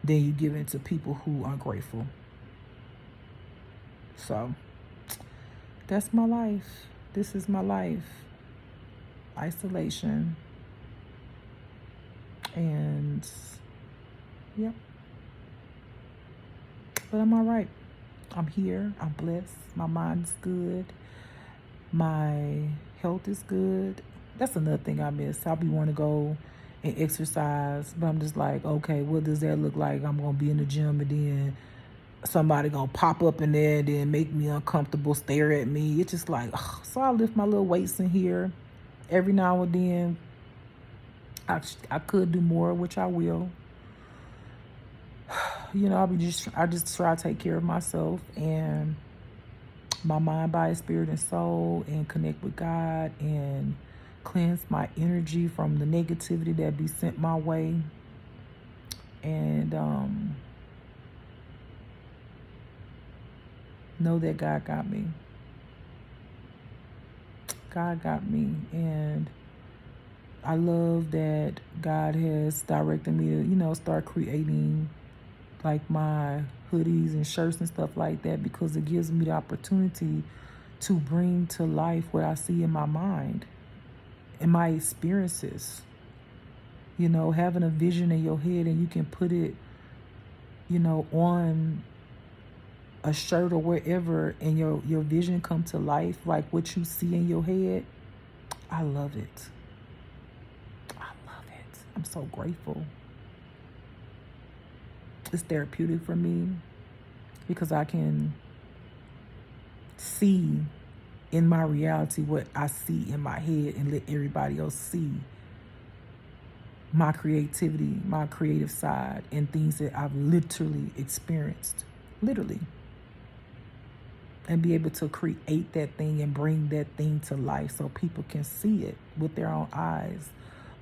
than you give it to people who are grateful. So that's my life. This is my life. Isolation. And yep. But I'm all right. I'm here. I'm blessed. My mind is good. My health is good. That's another thing I miss. I'll be wanting to go and exercise, but I'm just like, okay, what does that look like? I'm gonna be in the gym and then somebody gonna pop up in there and then make me uncomfortable, stare at me. It's just like, ugh. So I lift my little weights in here every now and then. I could do more, which I will. You know, I just try to take care of myself and my mind, body, spirit, and soul, and connect with God and cleanse my energy from the negativity that be sent my way. And know that God got me. God got me. And I love that God has directed me to, you know, start creating like my hoodies and shirts and stuff like that, because it gives me the opportunity to bring to life what I see in my mind and my experiences. You know, having a vision in your head and you can put it, you know, on a shirt or wherever, and your vision come to life, like what you see in your head. I love it. I love it. I'm so grateful. It's therapeutic for me because I can see in my reality what I see in my head and let everybody else see my creativity, my creative side, and things that I've literally experienced. Literally. And be able to create that thing and bring that thing to life so people can see it with their own eyes,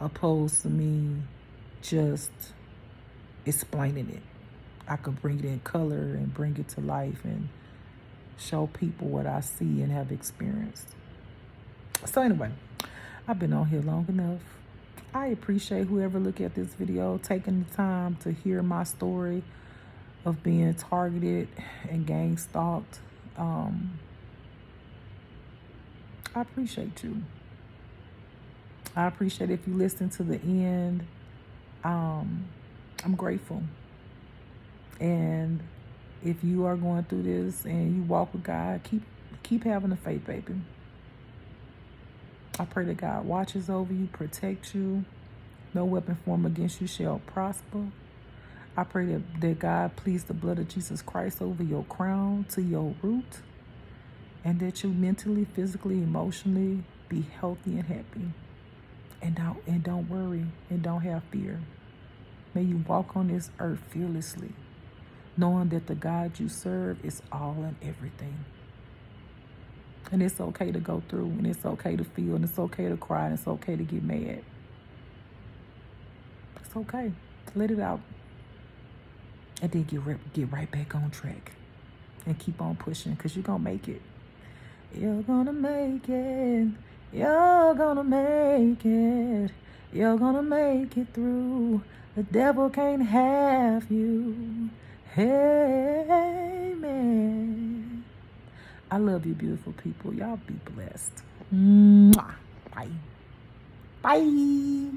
opposed to me just explaining it. I could bring it in color and bring it to life and show people what I see and have experienced. So anyway, I've been on here long enough. I appreciate whoever look at this video, taking the time to hear my story of being targeted and gang stalked. I appreciate you. I appreciate if you listen to the end. I'm grateful. And if you are going through this and you walk with God, keep having the faith, baby. I pray that God watches over you, protects you. No weapon formed against you shall prosper. I pray that God please the blood of Jesus Christ over your crown to your root, and that you mentally, physically, emotionally be healthy and happy. And don't worry and don't have fear. May you walk on this earth fearlessly, knowing that the God you serve is all and everything. And it's okay to go through, and it's okay to feel, and it's okay to cry, and it's okay to get mad. It's okay. Let it out. And then get right back on track. And keep on pushing, because you're going to make it. You're going to make it. You're going to make it. You're going to make it through. The devil can't have you. Amen. I love you, beautiful people. Y'all be blessed. Mwah. Bye. Bye.